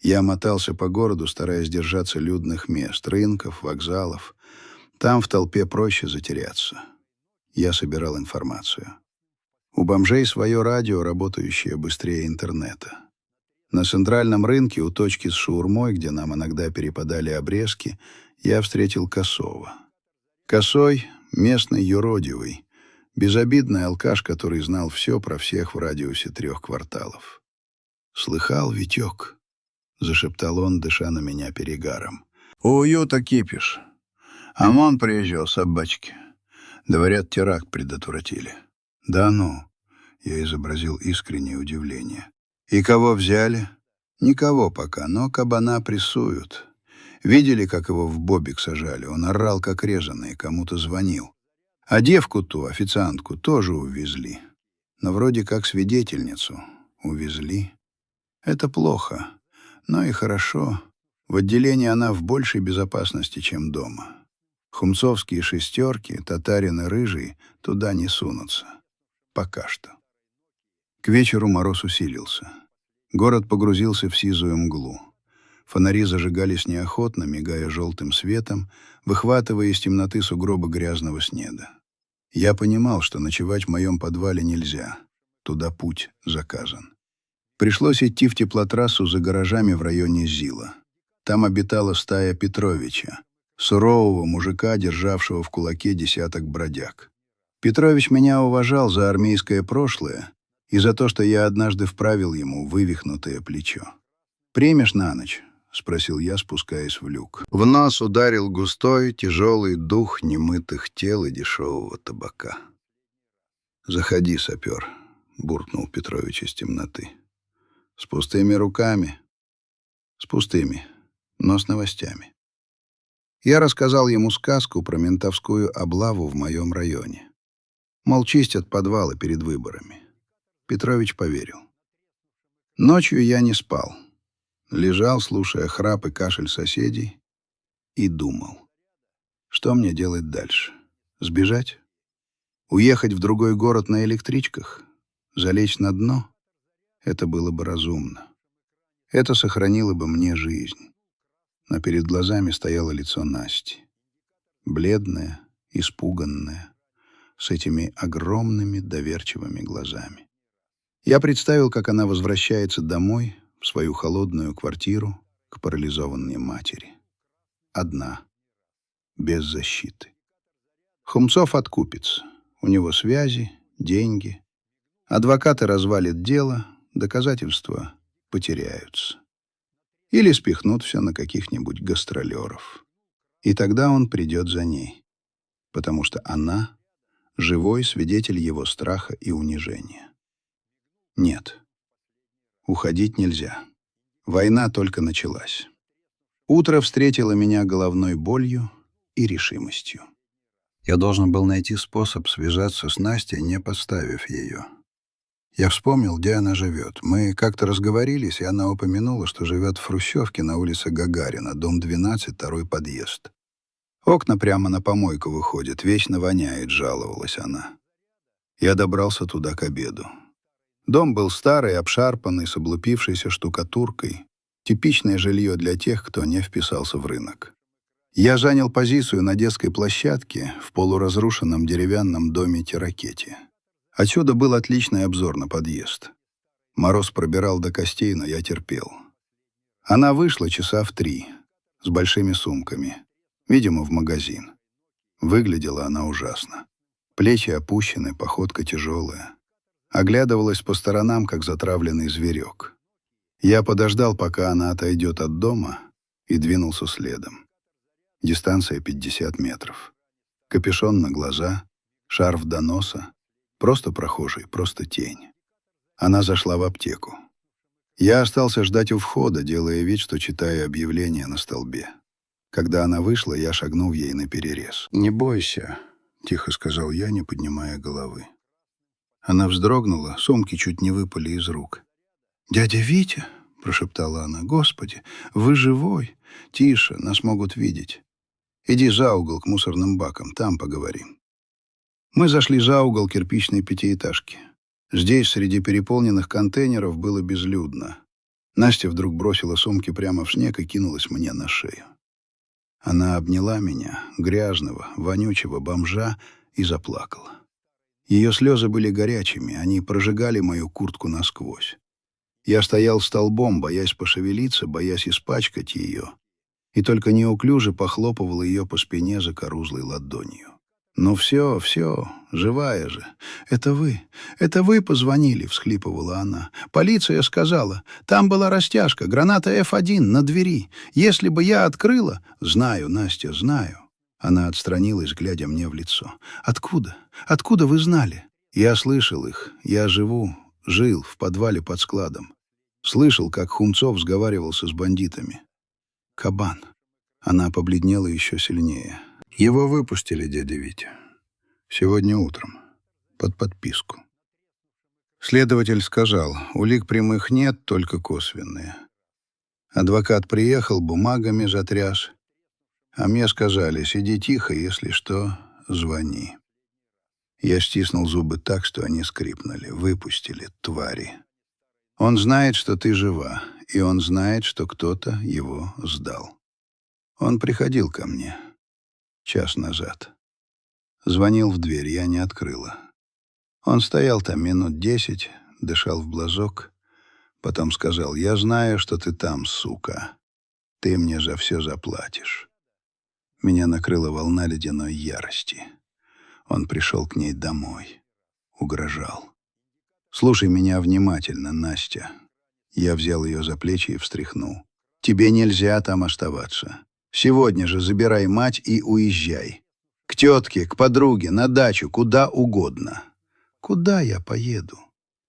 Я мотался по городу, стараясь держаться людных мест, рынков, вокзалов. Там в толпе проще затеряться. Я собирал информацию. У бомжей свое радио, работающее быстрее интернета. На центральном рынке, у точки с шаурмой, где нам иногда перепадали обрезки, я встретил Косова. Косой — местный юродивый, безобидный алкаш, который знал все про всех в радиусе 3 кварталов. «Слыхал, Витек?» — зашептал он, дыша на меня перегаром. «Уюта кипиш. ОМОН приезжал, собачки. Говорят, теракт предотвратили». «Да ну!» — я изобразил искреннее удивление. «И кого взяли?» «Никого пока, но кабана прессуют. Видели, как его в бобик сажали? Он орал, как резаный, кому-то звонил. А девку ту, официантку, тоже увезли. Но вроде как свидетельницу увезли. Это плохо, но и хорошо. В отделении она в большей безопасности, чем дома. Хумцовские шестерки, татарин и рыжий туда не сунутся. Пока что». К вечеру мороз усилился. Город погрузился в сизую мглу. Фонари зажигались неохотно, мигая желтым светом, выхватывая из темноты сугробы грязного снега. Я понимал, что ночевать в моем подвале нельзя. Туда путь заказан. Пришлось идти в теплотрассу за гаражами в районе Зила. Там обитала стая Петровича, сурового мужика, державшего в кулаке десяток бродяг. Петрович меня уважал за армейское прошлое и за то, что я однажды вправил ему вывихнутое плечо. «Примешь на ночь?» — спросил я, спускаясь в люк. В нос ударил густой, тяжелый дух немытых тел и дешевого табака. «Заходи, сапер», — буркнул Петрович из темноты. «С пустыми руками?» «С пустыми, но с новостями». Я рассказал ему сказку про ментовскую облаву в моем районе. Мол, чистят подвалы перед выборами. Петрович поверил. Ночью я не спал. Лежал, слушая храп и кашель соседей, и думал. Что мне делать дальше? Сбежать? Уехать в другой город на электричках? Залечь на дно? Это было бы разумно. Это сохранило бы мне жизнь. Но перед глазами стояло лицо Насти. Бледное, испуганное, с этими огромными доверчивыми глазами. Я представил, как она возвращается домой, в свою холодную квартиру, к парализованной матери. Одна, без защиты. Хумцов откупится. У него связи, деньги. Адвокаты развалят дело, доказательства потеряются. Или спихнут все на каких-нибудь гастролеров. И тогда он придет за ней, потому что она — живой свидетель его страха и унижения. Нет, уходить нельзя. Война только началась. Утро встретило меня головной болью и решимостью. Я должен был найти способ связаться с Настей, не подставив ее. Я вспомнил, где она живет. Мы как-то разговорились, и она упомянула, что живет в хрущевке на улице Гагарина, дом 12, 2-й подъезд. Окна прямо на помойку выходят, вечно воняет, жаловалась она. Я добрался туда к обеду. Дом был старый, обшарпанный, с облупившейся штукатуркой. Типичное жилье для тех, кто не вписался в рынок. Я занял позицию на детской площадке в полуразрушенном деревянном доме-ракете. Отсюда был отличный обзор на подъезд. Мороз пробирал до костей, но я терпел. Она вышла часа в 3. с большими сумками. Видимо, в магазин. Выглядела она ужасно. Плечи опущены, походка тяжелая. Оглядывалась по сторонам, как затравленный зверек. Я подождал, пока она отойдет от дома, и двинулся следом. Дистанция 50 метров. Капюшон на глаза, шарф до носа. Просто прохожий, просто тень. Она зашла в аптеку. Я остался ждать у входа, делая вид, что читаю объявление на столбе. Когда она вышла, я шагнул ей наперерез. «Не бойся», — тихо сказал я, не поднимая головы. Она вздрогнула, сумки чуть не выпали из рук. «Дядя Витя?» — прошептала она. «Господи, вы живой? Тише, нас могут видеть. Иди за угол к мусорным бакам, там поговорим». Мы зашли за угол кирпичной пятиэтажки. Здесь, среди переполненных контейнеров, было безлюдно. Настя вдруг бросила сумки прямо в снег и кинулась мне на шею. Она обняла меня, грязного, вонючего бомжа, и заплакала. Ее слезы были горячими, они прожигали мою куртку насквозь. Я стоял столбом, боясь пошевелиться, боясь испачкать ее, и только неуклюже похлопывал ее по спине закорузлой ладонью. «Ну все, живая же. Это вы позвонили», — всхлипывала она. «Полиция сказала, там была растяжка, граната F1 на двери. Если бы я открыла...» «Знаю, Настя, знаю». Она отстранилась, глядя мне в лицо. «Откуда? Откуда вы знали?» «Я слышал их. Я жил в подвале под складом. Слышал, как Хумцов сговаривался с бандитами. Кабан». Она побледнела еще сильнее. «Его выпустили, дядя Витя. Сегодня утром. Под подписку». Следователь сказал, улик прямых нет, только косвенные. Адвокат приехал, бумагами затряс. А мне сказали, сиди тихо, если что, звони. Я стиснул зубы так, что они скрипнули. Выпустили, твари. Он знает, что ты жива, и он знает, что кто-то его сдал. Он приходил ко мне. Час назад. Звонил в дверь, я не открыла. Он стоял там минут 10, дышал в глазок, потом сказал, «Я знаю, что ты там, сука. Ты мне за все заплатишь». Меня накрыла волна ледяной ярости. Он пришел к ней домой. Угрожал. «Слушай меня внимательно, Настя». Я взял ее за плечи и встряхнул. «Тебе нельзя там оставаться. Сегодня же забирай мать и уезжай. К тетке, к подруге, на дачу, куда угодно». «Куда я поеду?»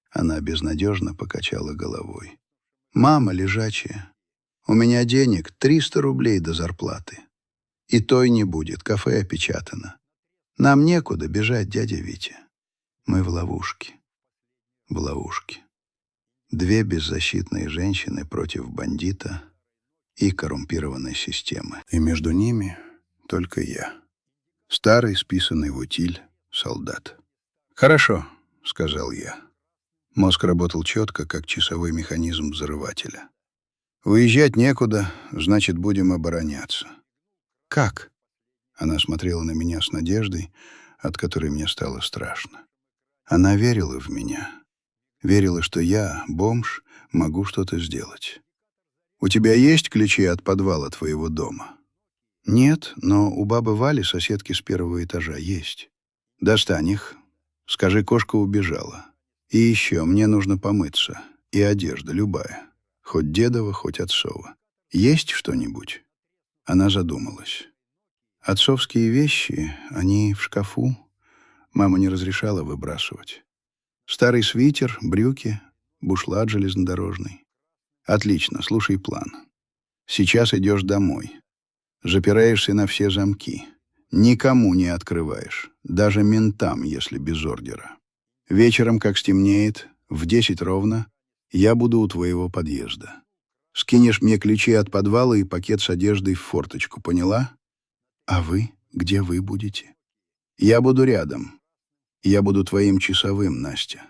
Она безнадежно покачала головой. «Мама лежачая. У меня денег 300 рублей до зарплаты. И той не будет, кафе опечатано. Нам некуда бежать, дядя Витя. Мы в ловушке. В ловушке. Две беззащитные женщины против бандита и коррумпированной системы. И между ними только я. Старый, списанный в утиль солдат. «Хорошо», — сказал я. Мозг работал четко, как часовой механизм взрывателя. «Выезжать некуда, значит, будем обороняться». «Как?» Она смотрела на меня с надеждой, от которой мне стало страшно. Она верила в меня. Верила, что я, бомж, могу что-то сделать. «У тебя есть ключи от подвала твоего дома?» «Нет, но у бабы Вали, соседки с первого этажа, есть». «Достань их. Скажи, кошка убежала. И еще, мне нужно помыться. И одежда любая. Хоть дедова, хоть отцова. Есть что-нибудь?» Она задумалась. «Отцовские вещи, они в шкафу. Мама не разрешала выбрасывать. Старый свитер, брюки, бушлат железнодорожный. Отлично, слушай план. Сейчас идешь домой. Запираешься на все замки. Никому не открываешь, даже ментам, если без ордера. Вечером, как стемнеет, в 10 ровно, я буду у твоего подъезда. Скинешь мне ключи от подвала и пакет с одеждой в форточку, поняла? А вы? Где вы будете? Я буду рядом. Я буду твоим часовым, Настя.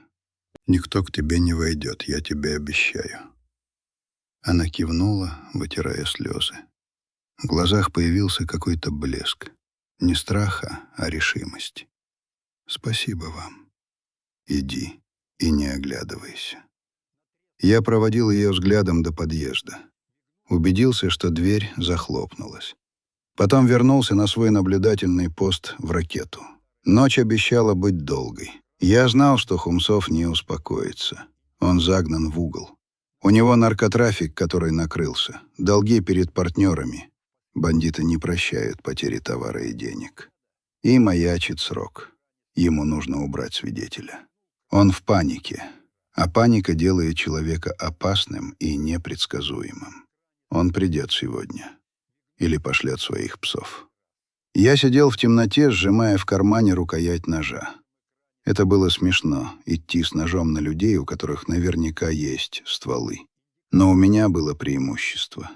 Никто к тебе не войдет, я тебе обещаю». Она кивнула, вытирая слезы. В глазах появился какой-то блеск. Не страха, а решимость. «Спасибо вам. Иди и не оглядывайся». Я проводил ее взглядом до подъезда. Убедился, что дверь захлопнулась. Потом вернулся на свой наблюдательный пост в ракету. Ночь обещала быть долгой. Я знал, что Хумцов не успокоится. Он загнан в угол. У него наркотрафик, который накрылся, долги перед партнерами. Бандиты не прощают потери товара и денег. И маячит срок. Ему нужно убрать свидетеля. Он в панике, а паника делает человека опасным и непредсказуемым. Он придет сегодня. Или пошлет своих псов. Я сидел в темноте, сжимая в кармане рукоять ножа. Это было смешно — идти с ножом на людей, у которых наверняка есть стволы. Но у меня было преимущество.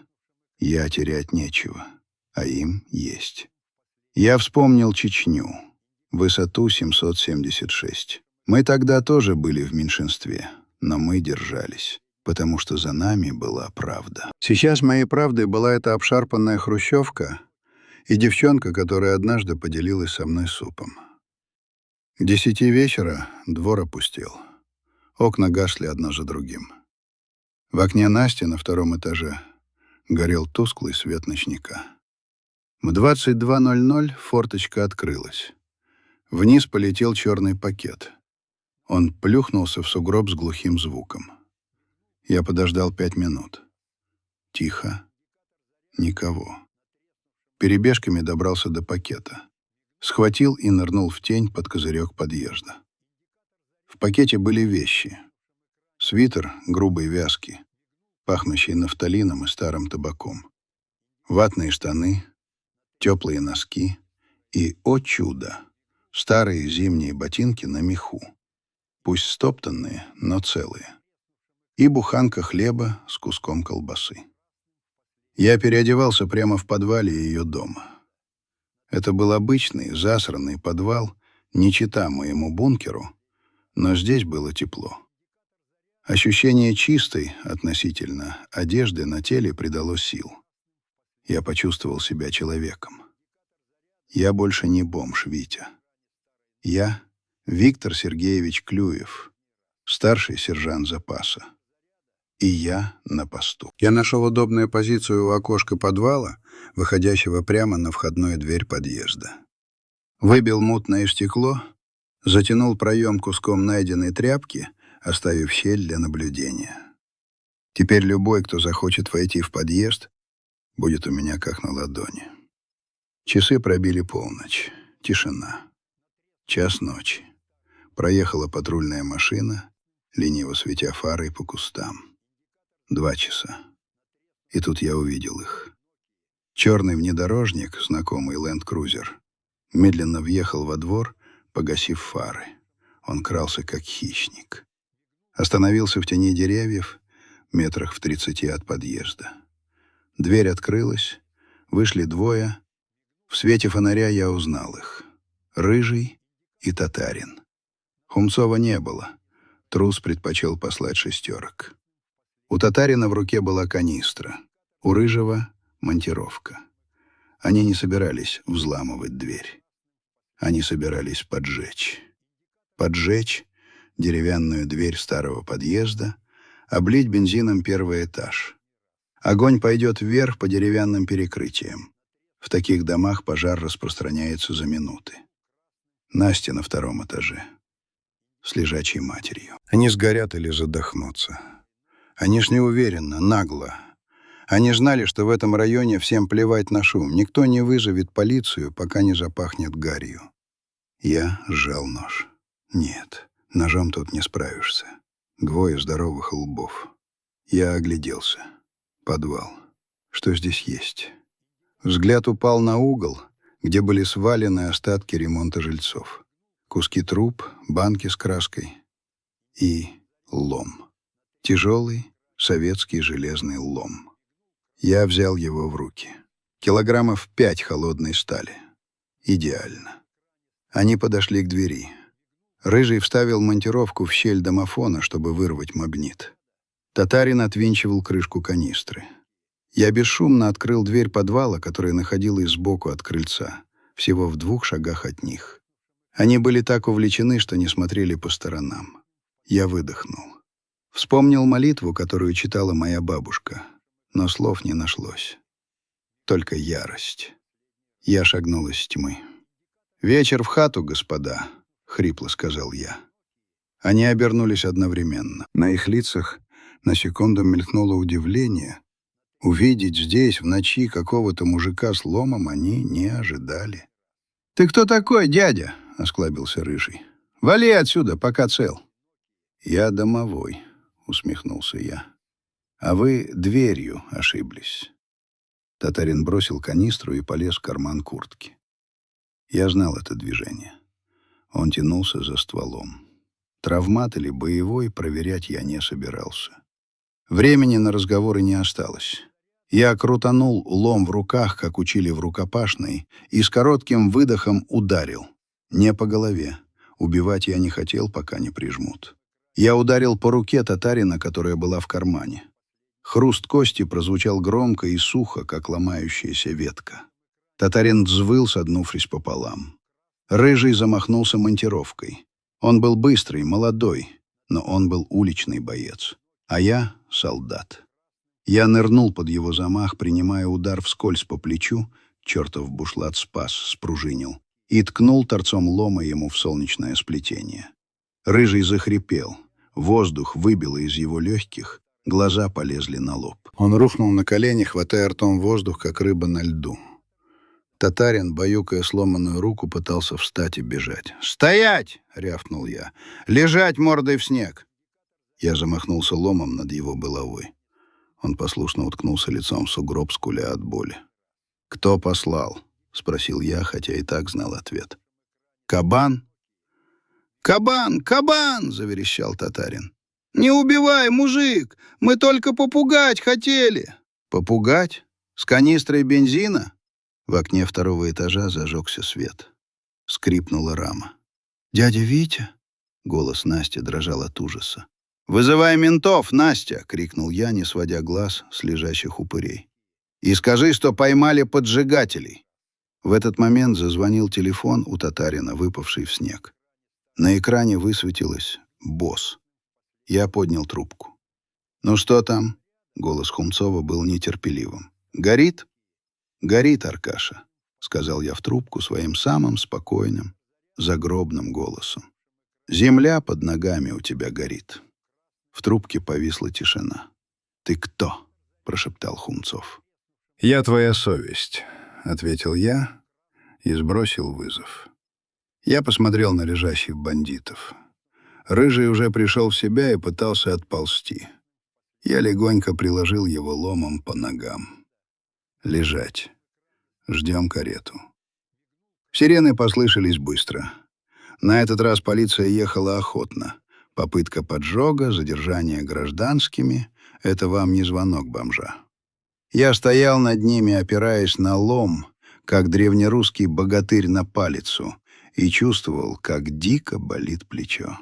Я терять нечего, а им есть. Я вспомнил Чечню, высоту 776. Мы тогда тоже были в меньшинстве, но мы держались, потому что за нами была правда. Сейчас моей правдой была эта обшарпанная хрущевка и девчонка, которая однажды поделилась со мной супом. К 10 вечера двор опустел. Окна гасли одно за другим. В окне Насти на 2-м этаже горел тусклый свет ночника. В 22:00 форточка открылась. Вниз полетел черный пакет. Он плюхнулся в сугроб с глухим звуком. Я подождал 5 минут. Тихо. Никого. Перебежками добрался до пакета. Схватил и нырнул в тень под козырек подъезда. В пакете были вещи. Свитер грубой вязки, пахнущий нафталином и старым табаком. Ватные штаны, теплые носки и, о чудо, старые зимние ботинки на меху. Пусть стоптанные, но целые. И буханка хлеба с куском колбасы. Я переодевался прямо в подвале ее дома. Это был обычный, засранный подвал, не чета моему бункеру, но здесь было тепло. Ощущение чистой, относительно, одежды на теле придало сил. Я почувствовал себя человеком. Я больше не бомж, Витя. Я Виктор Сергеевич Клюев, старший сержант запаса. И я на посту. Я нашел удобную позицию у окошка подвала, выходящего прямо на входную дверь подъезда. Выбил мутное стекло, затянул проем куском найденной тряпки, оставив щель для наблюдения. Теперь любой, кто захочет войти в подъезд, будет у меня как на ладони. Часы пробили полночь. Тишина. 1:00 ночи. Проехала патрульная машина, лениво светя фарой по кустам. 2 часа. И тут я увидел их. Черный внедорожник, знакомый ленд-крузер, медленно въехал во двор, погасив фары. Он крался, как хищник. Остановился в тени деревьев, метрах в 30 от подъезда. Дверь открылась, вышли двое. В свете фонаря я узнал их. Рыжий и татарин. Хумцова не было. Трус предпочел послать 6. У татарина в руке была канистра, у рыжего — монтировка. Они не собирались взламывать дверь. Они собирались поджечь. Поджечь деревянную дверь старого подъезда, облить бензином 1-й этаж. Огонь пойдет вверх по деревянным перекрытиям. В таких домах пожар распространяется за минуты. Настя на 2-м этаже. С лежачей матерью. Они сгорят или задохнутся. Они ж неуверенно, нагло. Они знали, что в этом районе всем плевать на шум. Никто не вызовет полицию, пока не запахнет гарью. Я сжал нож. Нет, ножом тут не справишься. 2 здоровых лбов. Я огляделся. Подвал. Что здесь есть? Взгляд упал на угол, где были свалены остатки ремонта жильцов. Куски труб, банки с краской и лом. Тяжелый советский железный лом. Я взял его в руки. 5 килограммов холодной стали. Идеально. Они подошли к двери. Рыжий вставил монтировку в щель домофона, чтобы вырвать магнит. Татарин отвинчивал крышку канистры. Я бесшумно открыл дверь подвала, которая находилась сбоку от крыльца, всего в 2 шагах от них. Они были так увлечены, что не смотрели по сторонам. Я выдохнул. Вспомнил молитву, которую читала моя бабушка. Но слов не нашлось. Только ярость. Я шагнул из тьмы. «Вечер в хату, господа», — хрипло сказал я. Они обернулись одновременно. На их лицах на секунду мелькнуло удивление. Увидеть здесь в ночи какого-то мужика с ломом они не ожидали. «Ты кто такой, дядя?» — осклабился Рыжий. «Вали отсюда, пока цел». «Я домовой», — усмехнулся я. «А вы дверью ошиблись». Татарин бросил канистру и полез в карман куртки. Я знал это движение. Он тянулся за стволом. Травмат или боевой проверять я не собирался. Времени на разговоры не осталось. Я крутанул лом в руках, как учили в рукопашной, и с коротким выдохом ударил. Не по голове. Убивать я не хотел, пока не прижмут. Я ударил по руке татарина, которая была в кармане. Хруст кости прозвучал громко и сухо, как ломающаяся ветка. Татарин взвыл, согнувшись пополам. Рыжий замахнулся монтировкой. Он был быстрый, молодой, но он был уличный боец. А я — солдат. Я нырнул под его замах, принимая удар вскользь по плечу, чертов бушлат спас, спружинил, и ткнул торцом лома ему в солнечное сплетение. Рыжий захрипел, воздух выбило из его легких, глаза полезли на лоб. Он рухнул на колени, хватая ртом воздух, как рыба на льду. Татарин, баюкая сломанную руку, пытался встать и бежать. «Стоять!» — рявкнул я. «Лежать мордой в снег!» Я замахнулся ломом над его головой. Он послушно уткнулся лицом в сугроб, скуля от боли. «Кто послал?» — спросил я, хотя и так знал ответ. «Кабан?» «Кабан! Кабан!» — заверещал татарин. «Не убивай, мужик! Мы только попугать хотели!» «Попугать? С канистрой бензина?» В окне второго этажа зажегся свет. Скрипнула рама. «Дядя Витя?» — голос Насти дрожал от ужаса. «Вызывай ментов, Настя!» — крикнул я, не сводя глаз с лежащих упырей. «И скажи, что поймали поджигателей!» В этот момент зазвонил телефон у татарина, выпавший в снег. На экране высветилось «Босс». Я поднял трубку. «Ну что там?» — голос Хумцова был нетерпеливым. «Горит?» «Горит, Аркаша», — сказал я в трубку своим самым спокойным, загробным голосом. «Земля под ногами у тебя горит». В трубке повисла тишина. «Ты кто?» — прошептал Хумцов. «Я твоя совесть», — ответил я и сбросил вызов. Я посмотрел на лежащих бандитов. Рыжий уже пришел в себя и пытался отползти. Я легонько приложил его ломом по ногам. «Лежать. Ждем карету». Сирены послышались быстро. На этот раз полиция ехала охотно. Попытка поджога, задержание гражданскими — это вам не звонок бомжа. Я стоял над ними, опираясь на лом, как древнерусский богатырь на палицу, и чувствовал, как дико болит плечо.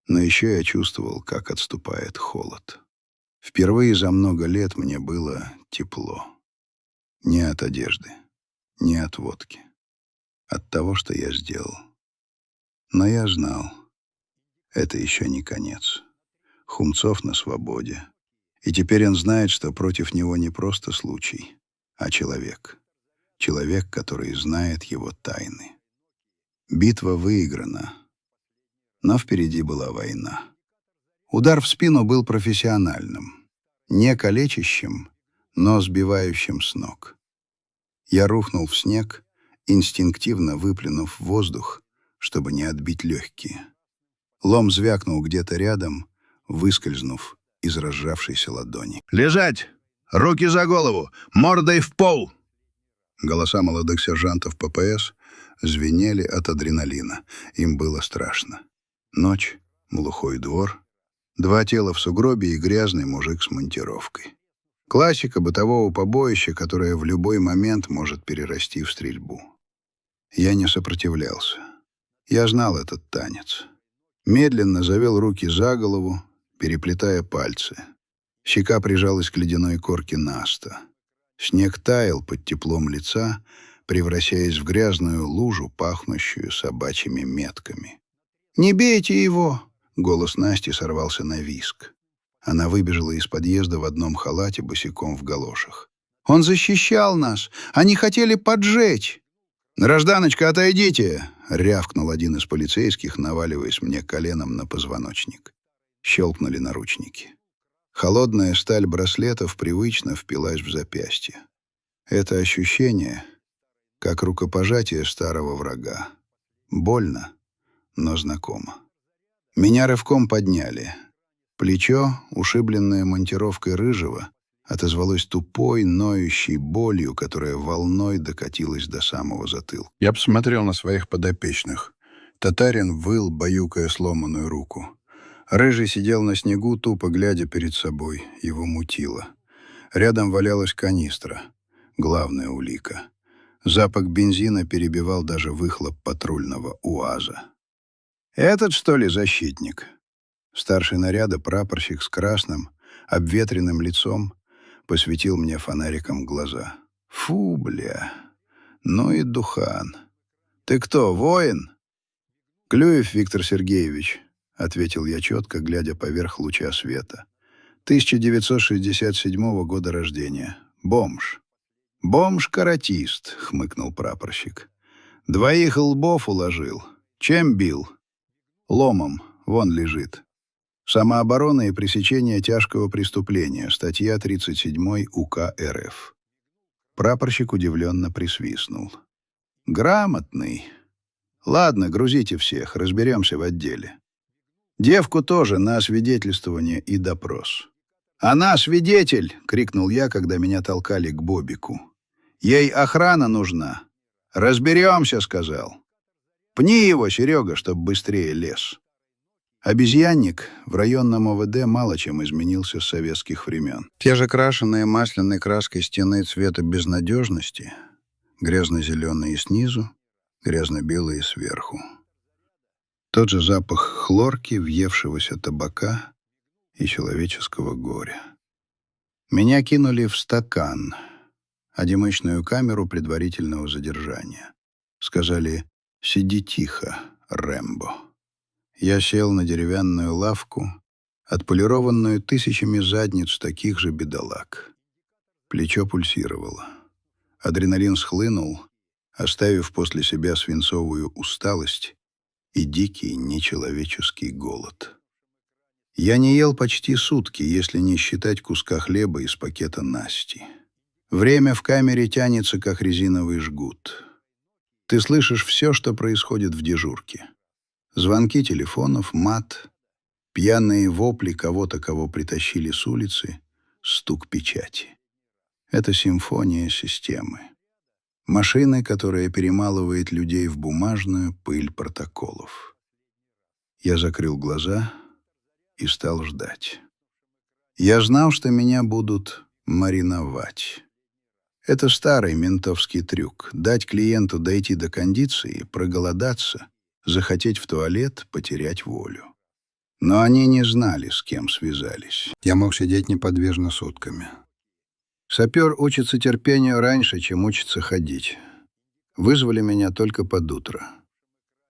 Но еще я чувствовал, как отступает холод. Впервые за много лет мне было тепло. Не от одежды, не от водки. От того, что я сделал. Но я знал, это еще не конец. Хумцов на свободе. И теперь он знает, что против него не просто случай, а человек. Человек, который знает его тайны. Битва выиграна. Но впереди была война. Удар в спину был профессиональным. Не калечащим, но сбивающим с ног. Я рухнул в снег, инстинктивно выплюнув воздух, чтобы не отбить легкие. Лом звякнул где-то рядом, выскользнув из разжавшейся ладони. «Лежать! Руки за голову! Мордой в пол!» Голоса молодых сержантов ППС звенели от адреналина. Им было страшно. Ночь, глухой двор, 2 тела в сугробе и грязный мужик с монтировкой. Классика бытового побоища, которое в любой момент может перерасти в стрельбу. Я не сопротивлялся. Я знал этот танец. Медленно завел руки за голову, переплетая пальцы. Щека прижалась к ледяной корке наста. Снег таял под теплом лица, превращаясь в грязную лужу, пахнущую собачьими метками. «Не бейте его!» — голос Насти сорвался на визг. Она выбежала из подъезда в одном халате, босиком в галошах. «Он защищал нас! Они хотели поджечь!» «Гражданочка, отойдите!» — рявкнул один из полицейских, наваливаясь мне коленом на позвоночник. Щелкнули наручники. Холодная сталь браслетов привычно впилась в запястье. Это ощущение, как рукопожатие старого врага. Больно, но знакомо. Меня рывком подняли. Плечо, ушибленное монтировкой рыжего, отозвалось тупой, ноющей болью, которая волной докатилась до самого затылка. Я посмотрел на своих подопечных. Татарин выл, баюкая сломанную руку. Рыжий сидел на снегу, тупо глядя перед собой. Его мутило. Рядом валялась канистра. Главная улика. Запах бензина перебивал даже выхлоп патрульного УАЗа. «Этот, что ли, защитник?» Старший наряда, прапорщик с красным, обветренным лицом, посветил мне фонариком глаза. «Фу, бля! Ну и духан! Ты кто, воин?» «Клюев Виктор Сергеевич», — ответил я четко, глядя поверх луча света. 1967 года рождения. Бомж. «Бомж-каратист», — хмыкнул прапорщик. «2 лбов уложил. Чем бил?» «Ломом. Вон лежит. Самооборона и пресечение тяжкого преступления. Статья 37 УК РФ». Прапорщик удивленно присвистнул. «Грамотный. Ладно, грузите всех, разберемся в отделе. Девку тоже на освидетельствование и допрос». «Она свидетель!» — крикнул я, когда меня толкали к Бобику. «Ей охрана нужна. Разберемся», — сказал. «Пни его, Серега, чтоб быстрее лез». Обезьянник в районном ОВД мало чем изменился с советских времен. Те же крашеные масляной краской стены цвета безнадежности, грязно-зеленые снизу, грязно-белые сверху. Тот же запах хлорки, въевшегося табака и человеческого горя. Меня кинули в стакан, одиночную камеру предварительного задержания. Сказали: «Сиди тихо, Рэмбо». Я сел на деревянную лавку, отполированную тысячами задниц таких же бедолаг. Плечо пульсировало. Адреналин схлынул, оставив после себя свинцовую усталость и дикий нечеловеческий голод. Я не ел почти сутки, если не считать куска хлеба из пакета Насти. Время в камере тянется, как резиновый жгут. Ты слышишь все, что происходит в дежурке. Звонки телефонов, мат, пьяные вопли кого-то, кого притащили с улицы, стук печати. Это симфония системы. Машины, которая перемалывает людей в бумажную пыль протоколов. Я закрыл глаза и стал ждать. Я знал, что меня будут мариновать. Это старый ментовский трюк — дать клиенту дойти до кондиции, проголодаться, захотеть в туалет, потерять волю. Но они не знали, с кем связались. Я мог сидеть неподвижно сутками. Сапер учится терпению раньше, чем учится ходить. Вызвали меня только под утро.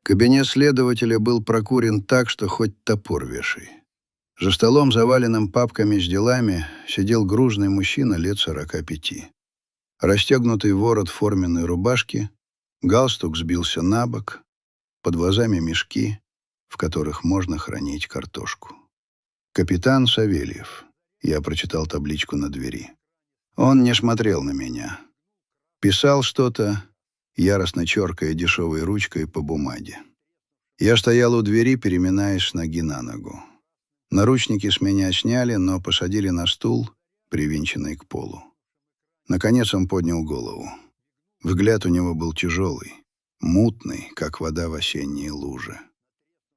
Кабинет следователя был прокурен так, что хоть топор вешай. За столом, заваленным папками с делами, сидел грузный мужчина лет 45. Расстегнутый ворот форменной рубашки, галстук сбился на бок, под глазами мешки, в которых можно хранить картошку. «Капитан Савельев». Я прочитал табличку на двери. Он не смотрел на меня. Писал что-то, яростно черкая дешевой ручкой по бумаге. Я стоял у двери, переминаясь с ноги на ногу. Наручники с меня сняли, но посадили на стул, привинченный к полу. Наконец он поднял голову. Взгляд у него был тяжелый, мутный, как вода в осенние лужи.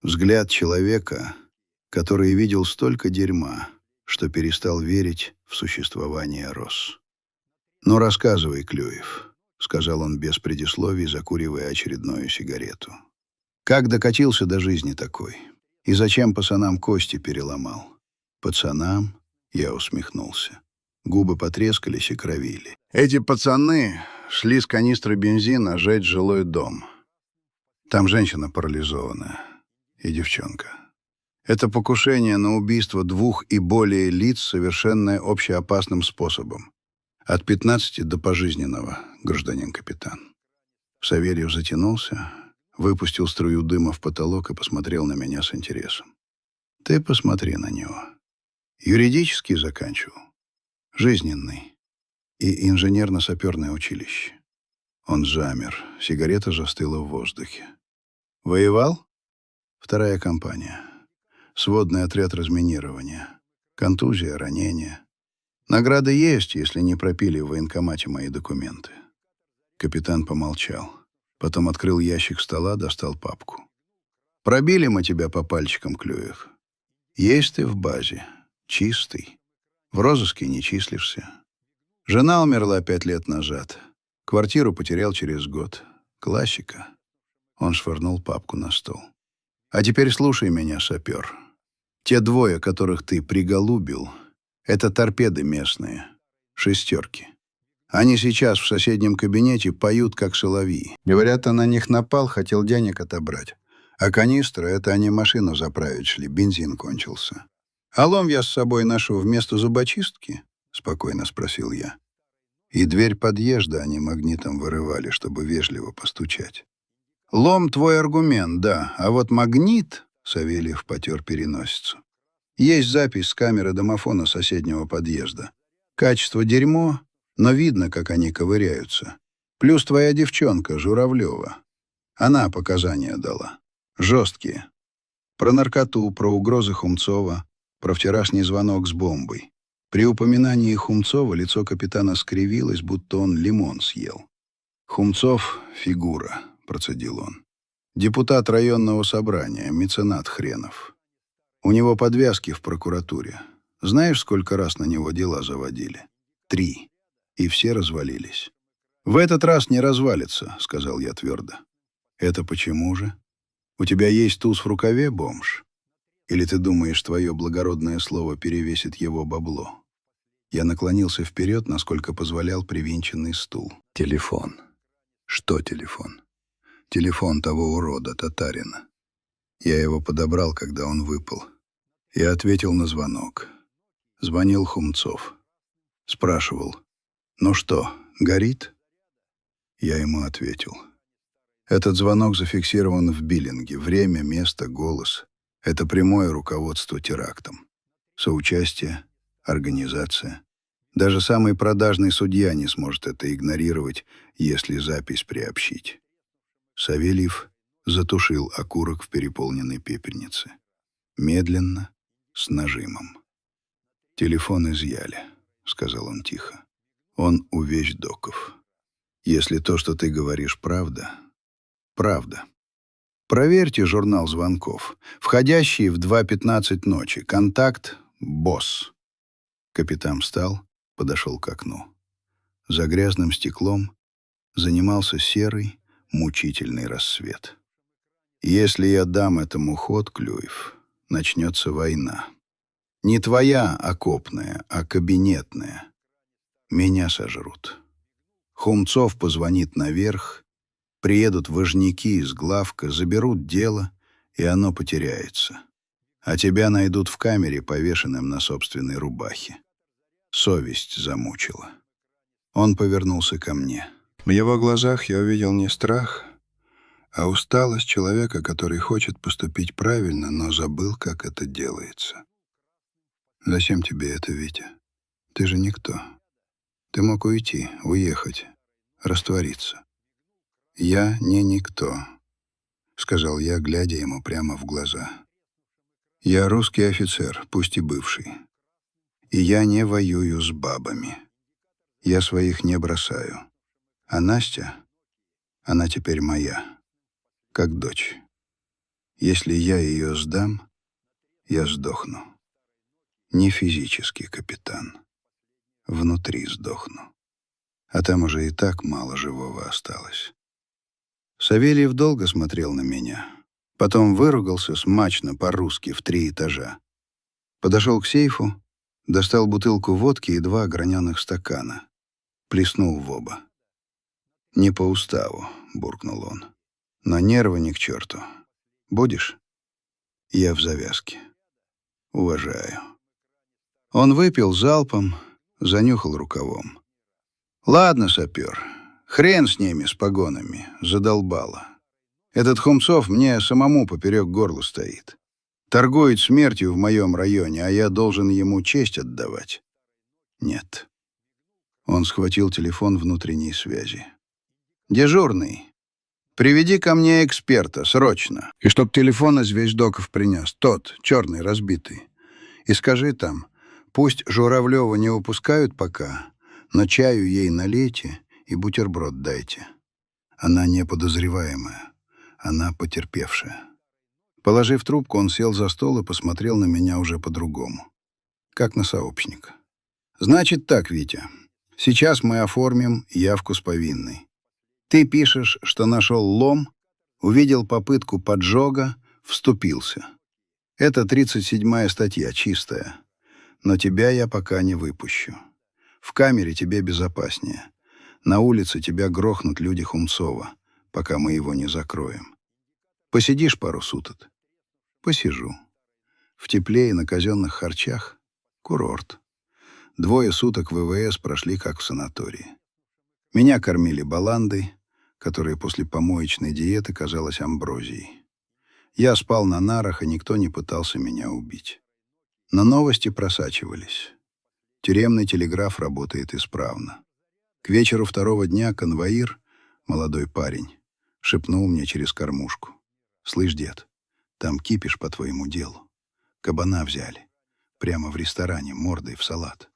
Взгляд человека, который видел столько дерьма, что перестал верить в существование роз. «Ну, рассказывай, Клюев», — сказал он без предисловий, закуривая очередную сигарету. «Как докатился до жизни такой? И зачем пацанам кости переломал?» «Пацанам?» — я усмехнулся. Губы потрескались и кровили. «Эти пацаны шли с канистры бензина жечь жилой дом. Там женщина парализованная и девчонка. Это покушение на убийство 2 и более лиц, совершенное общеопасным способом. От 15 до пожизненного, гражданин капитан. Савельев затянулся, выпустил струю дыма в потолок и посмотрел на меня с интересом. Ты посмотри на него. Юридический заканчивал, жизненный и инженерно-саперное училище. Он замер, сигарета застыла в воздухе. Воевал? Вторая компания. Сводный отряд разминирования. Контузия, ранение. Награды есть, если не пропили в военкомате мои документы. Капитан помолчал. Потом открыл ящик стола, достал папку. Пробили мы тебя по пальчикам, Клюев. Есть ты в базе. Чистый. В розыске не числишься. Жена умерла 5 лет назад. Квартиру потерял через год. Классика. Он швырнул папку на стол. А теперь слушай меня, сапер. Те 2, которых ты приголубил, это торпеды местные. 6. Они сейчас в соседнем кабинете поют, как соловьи. Говорят, ты на них напал, хотел денег отобрать. А канистры — это они машину заправить шли, бензин кончился. «А лом я с собой ношу вместо зубочистки?» — спокойно спросил я. И дверь подъезда они магнитом вырывали, чтобы вежливо постучать. «Лом — твой аргумент, да, а вот магнит...» — Савельев потер переносицу. «Есть запись с камеры домофона соседнего подъезда. Качество дерьмо, но видно, как они ковыряются. Плюс твоя девчонка, Журавлева. Она показания дала. Жесткие. Про наркоту, про угрозы Хумцова, про вчерашний звонок с бомбой. При упоминании Хумцова лицо капитана скривилось, будто он лимон съел. «Хумцов — фигура», — процедил он. «Депутат районного собрания, меценат хренов. У него подвязки в прокуратуре. Знаешь, сколько раз на него дела заводили? 3. И все развалились». «В этот раз не развалится», — сказал я твердо. «Это почему же? У тебя есть туз в рукаве, бомж? Или ты думаешь, твое благородное слово перевесит его бабло?» Я наклонился вперед, насколько позволял привинченный стул. «Телефон». «Что телефон?» «Телефон того урода, татарина. Я его подобрал, когда он выпал. Я ответил на звонок. Звонил Хумцов. Спрашивал: «Ну что, горит?» Я ему ответил. Этот звонок зафиксирован в биллинге. Время, место, голос. Это прямое руководство терактом. Соучастие, организация. Даже самый продажный судья не сможет это игнорировать, если запись приобщить. Савельев затушил окурок в переполненной пепельнице. Медленно, с нажимом. «Телефон изъяли», — сказал он тихо. «Он у вещдоков. Если то, что ты говоришь, правда, правда. Проверьте журнал звонков. Входящий в 2:15 ночи. Контакт — босс». Капитан встал, подошел к окну. За грязным стеклом занимался серый, мучительный рассвет. «Если я дам этому ход, Клюев, начнется война. Не твоя окопная, а кабинетная. Меня сожрут. Хумцов позвонит наверх, приедут важняки из главка, заберут дело, и оно потеряется. А тебя найдут в камере, повешенным на собственной рубахе. Совесть замучила». Он повернулся ко мне. В его глазах я увидел не страх, а усталость человека, который хочет поступить правильно, но забыл, как это делается. «Зачем тебе это, Витя? Ты же никто. Ты мог уйти, уехать, раствориться». «Я не никто», — сказал я, глядя ему прямо в глаза. «Я русский офицер, пусть и бывший. И я не воюю с бабами. Я своих не бросаю. А Настя, она теперь моя, как дочь. Если я ее сдам, я сдохну. Не физически, капитан. Внутри сдохну. А там уже и так мало живого осталось». Савельев долго смотрел на меня. Потом выругался смачно по-русски в 3 этажа. Подошел к сейфу, достал бутылку водки и 2 граненых стакана. Плеснул в оба. «Не по уставу», — буркнул он. «Но нервы ни к черту. Будешь?» Я в завязке. Уважаю. Он выпил залпом, занюхал рукавом. Ладно, сапер, хрен с ними, с погонами, задолбало. Этот Хумцов мне самому поперек горла стоит. Торгует смертью в моем районе, а я должен ему честь отдавать. Нет. Он схватил телефон внутренней связи. «Дежурный, приведи ко мне эксперта, срочно. И чтоб телефон из вещдоков принес, тот, черный, разбитый. И скажи там, пусть Журавлёва не упускают пока, но чаю ей налейте и бутерброд дайте. Она не подозреваемая, она потерпевшая». Положив трубку, он сел за стол и посмотрел на меня уже по-другому, как на сообщника. «Значит так, Витя, сейчас мы оформим явку с повинной. Ты пишешь, что нашел лом, увидел попытку поджога, вступился. Это 37-я статья, чистая. Но тебя я пока не выпущу. В камере тебе безопаснее. На улице тебя грохнут люди Хумцова, пока мы его не закроем. Посидишь пару суток?» «Посижу. В тепле и на казенных харчах. Курорт. 2 суток в ВВС прошли как в санатории. Меня кормили баландой, которая после помоечной диеты казалась амброзией. Я спал на нарах, и никто не пытался меня убить. Но новости просачивались. Тюремный телеграф работает исправно. К вечеру 2-го дня конвоир, молодой парень, шепнул мне через кормушку: «Слышь, дед, там кипиш по твоему делу. Кабана взяли. Прямо в ресторане, мордой в салат».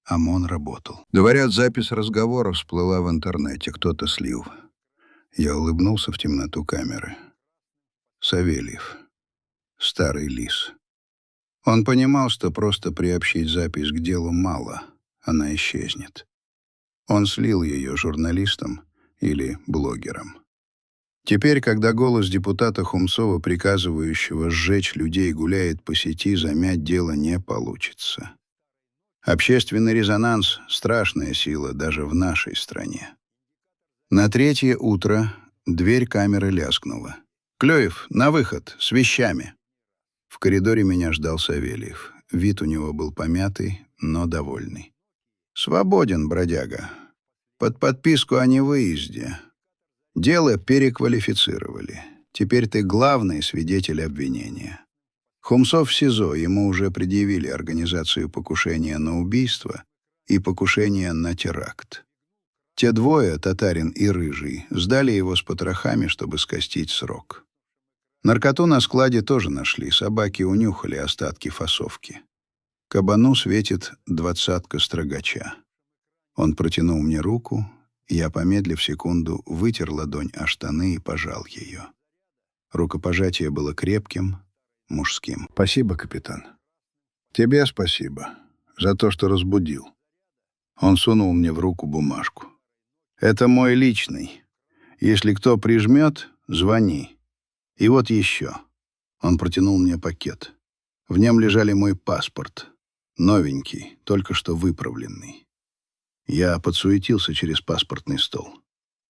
ОМОН работал. Говорят, запись разговора всплыла в интернете, кто-то слил. Я улыбнулся в темноту камеры. Савельев. Старый лис. Он понимал, что просто приобщить запись к делу мало, она исчезнет. Он слил ее журналистам или блогерам. Теперь, когда голос депутата Хумцова, приказывающего сжечь людей, гуляет по сети, замять дело не получится. Общественный резонанс — страшная сила даже в нашей стране. На 3-е утро дверь камеры лязгнула. «Клюев, на выход, с вещами!» В коридоре меня ждал Савельев. Вид у него был помятый, но довольный. «Свободен, бродяга. Под подписку о невыезде. Дело переквалифицировали. Теперь ты главный свидетель обвинения. Хумцов в СИЗО, ему уже предъявили организацию покушения на убийство и покушение на теракт. Те 2, татарин и рыжий, сдали его с потрохами, чтобы скостить срок. Наркоту на складе тоже нашли, собаки унюхали остатки фасовки. Кабану светит 20-ка строгача. Он протянул мне руку, я, помедлив секунду, вытер ладонь о штаны и пожал ее. Рукопожатие было крепким, мужским. «Спасибо, капитан. Тебе спасибо за то, что разбудил». Он сунул мне в руку бумажку. «Это мой личный. Если кто прижмет, звони. И вот еще». Он протянул мне пакет. В нем лежали мой паспорт. Новенький, только что выправленный. Я подсуетился через паспортный стол.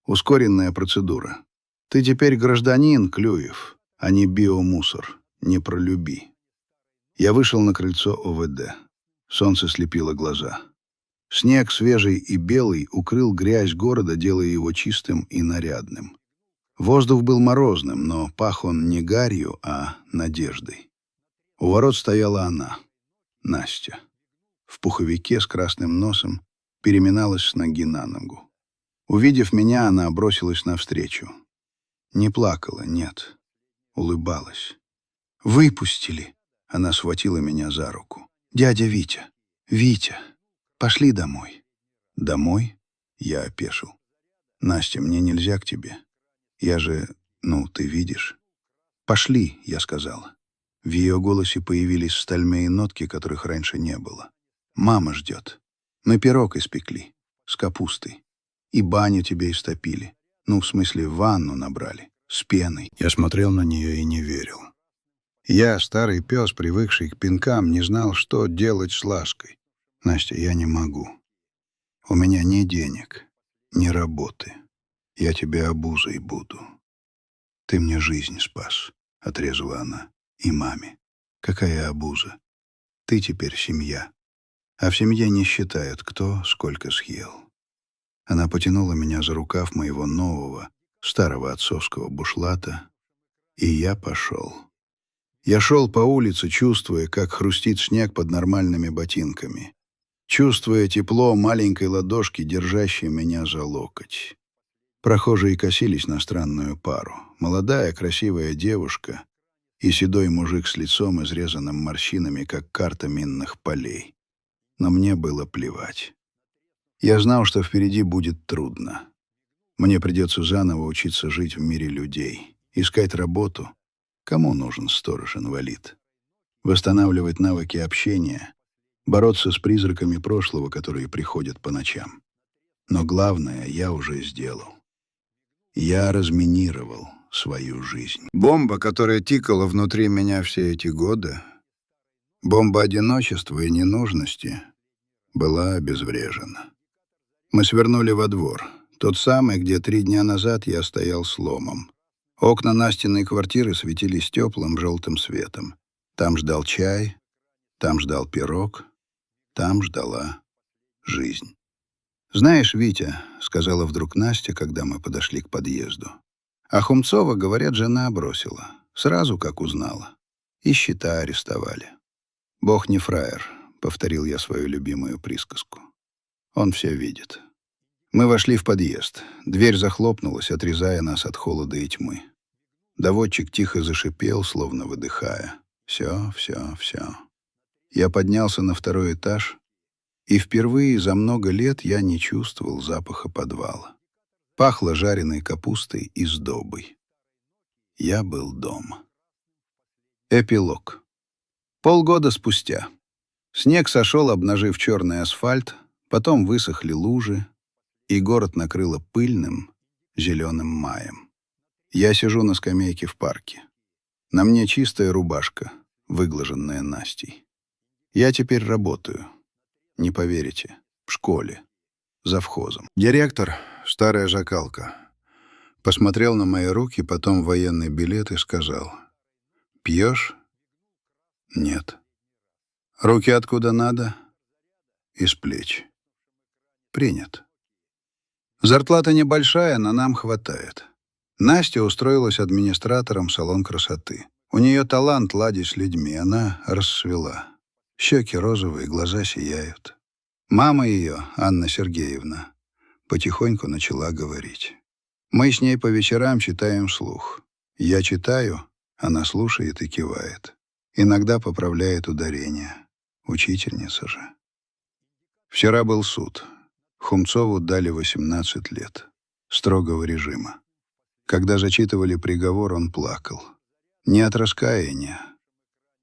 Ускоренная процедура. Ты теперь гражданин, Клюев, а не биомусор. Не пролюби. Я вышел на крыльцо ОВД. Солнце слепило глаза. Снег, свежий и белый, укрыл грязь города, делая его чистым и нарядным. Воздух был морозным, но пах он не гарью, а надеждой. У ворот стояла она, Настя. В пуховике с красным носом, переминалась с ноги на ногу. Увидев меня, она бросилась навстречу. Не плакала, нет. Улыбалась. «Выпустили!» Она схватила меня за руку. «Дядя Витя! Витя! Пошли домой!» «Домой?» Я опешил. «Настя, мне нельзя к тебе. Я же... ты видишь». «Пошли!» — я сказала. В ее голосе появились стальные нотки, которых раньше не было. «Мама ждет. Мы пирог испекли. С капустой. И баню тебе истопили. В смысле, ванну набрали. С пеной». Я смотрел на нее и не верил. Я, старый пес, привыкший к пинкам, не знал, что делать с лаской. «Настя, я не могу. У меня ни денег, ни работы. Я тебе обузой буду. Ты мне жизнь спас», — отрезала она. «И маме. Какая обуза? Ты теперь семья. А в семье не считают, кто сколько съел. Она потянула меня за рукав моего нового, старого отцовского бушлата, и я пошел. Я шел по улице, чувствуя, как хрустит снег под нормальными ботинками, чувствуя тепло маленькой ладошки, держащей меня за локоть. Прохожие косились на странную пару. Молодая, красивая девушка и седой мужик с лицом, изрезанным морщинами, как карта минных полей. Но мне было плевать. Я знал, что впереди будет трудно. Мне придется заново учиться жить в мире людей, искать работу. Кому нужен сторож-инвалид? Восстанавливать навыки общения, бороться с призраками прошлого, которые приходят по ночам. Но главное я уже сделал. Я разминировал свою жизнь. Бомба, которая тикала внутри меня все эти годы, бомба одиночества и ненужности, была обезврежена. Мы свернули во двор, тот самый, где 3 дня назад я стоял с ломом. Окна Настиной квартиры светились теплым желтым светом. Там ждал чай, там ждал пирог, там ждала жизнь. «Знаешь, Витя», — сказала вдруг Настя, когда мы подошли к подъезду, «а Хумцова, говорят, жена бросила. Сразу, как узнала. И счета арестовали». «Бог не фраер», — повторил я свою любимую присказку. «Он все видит». Мы вошли в подъезд. Дверь захлопнулась, отрезая нас от холода и тьмы. Доводчик тихо зашипел, словно выдыхая. «Все, все, все». Я поднялся на 2-й этаж, и впервые за много лет я не чувствовал запаха подвала. Пахло жареной капустой и сдобой. Я был дома. Эпилог. Полгода спустя. Снег сошел, обнажив черный асфальт, потом высохли лужи, и город накрыло пыльным, зеленым маем. Я сижу на скамейке в парке. На мне чистая рубашка, выглаженная Настей. Я теперь работаю, не поверите, в школе, завхозом. Директор, старая жакалка, посмотрел на мои руки, потом военный билет и сказал: «Пьешь?» «Нет». «Руки откуда надо?» «Из плеч». «Принят». Зарплата небольшая, но нам хватает. Настя устроилась администратором в салон красоты. У нее талант ладить с людьми, она расцвела. Щеки розовые, глаза сияют. Мама ее, Анна Сергеевна, потихоньку начала говорить. Мы с ней по вечерам читаем вслух. Я читаю, она слушает и кивает. Иногда поправляет ударение. Учительница же. Вчера был суд. Хумцову дали 18 лет. Строгого режима. Когда зачитывали приговор, он плакал. Не от раскаяния,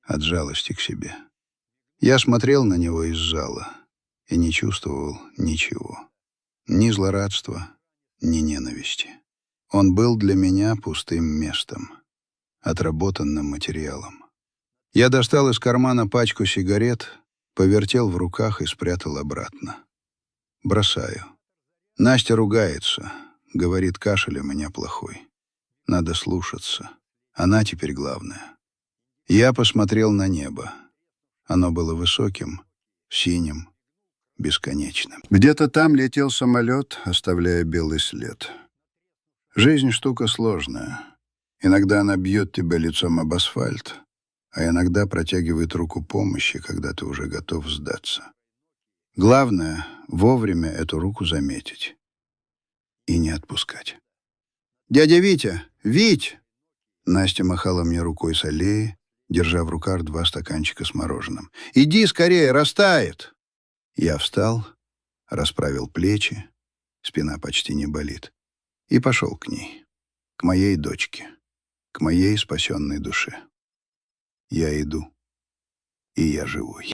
от жалости к себе. Я смотрел на него из зала и не чувствовал ничего. Ни злорадства, ни ненависти. Он был для меня пустым местом, отработанным материалом. Я достал из кармана пачку сигарет, повертел в руках и спрятал обратно. Бросаю. Настя ругается, говорит, кашель у меня плохой. Надо слушаться. Она теперь главная. Я посмотрел на небо. Оно было высоким, синим, бесконечным. Где-то там летел самолет, оставляя белый след. Жизнь штука сложная. Иногда она бьет тебя лицом об асфальт, а иногда протягивает руку помощи, когда ты уже готов сдаться. Главное — вовремя эту руку заметить и не отпускать. «Дядя Витя! Вить!» Настя махала мне рукой с аллеи, держа в руках 2 стаканчика с мороженым. «Иди скорее, растает!» Я встал, расправил плечи, спина почти не болит, и пошел к ней, к моей дочке, к моей спасенной душе. Я иду, и я живой.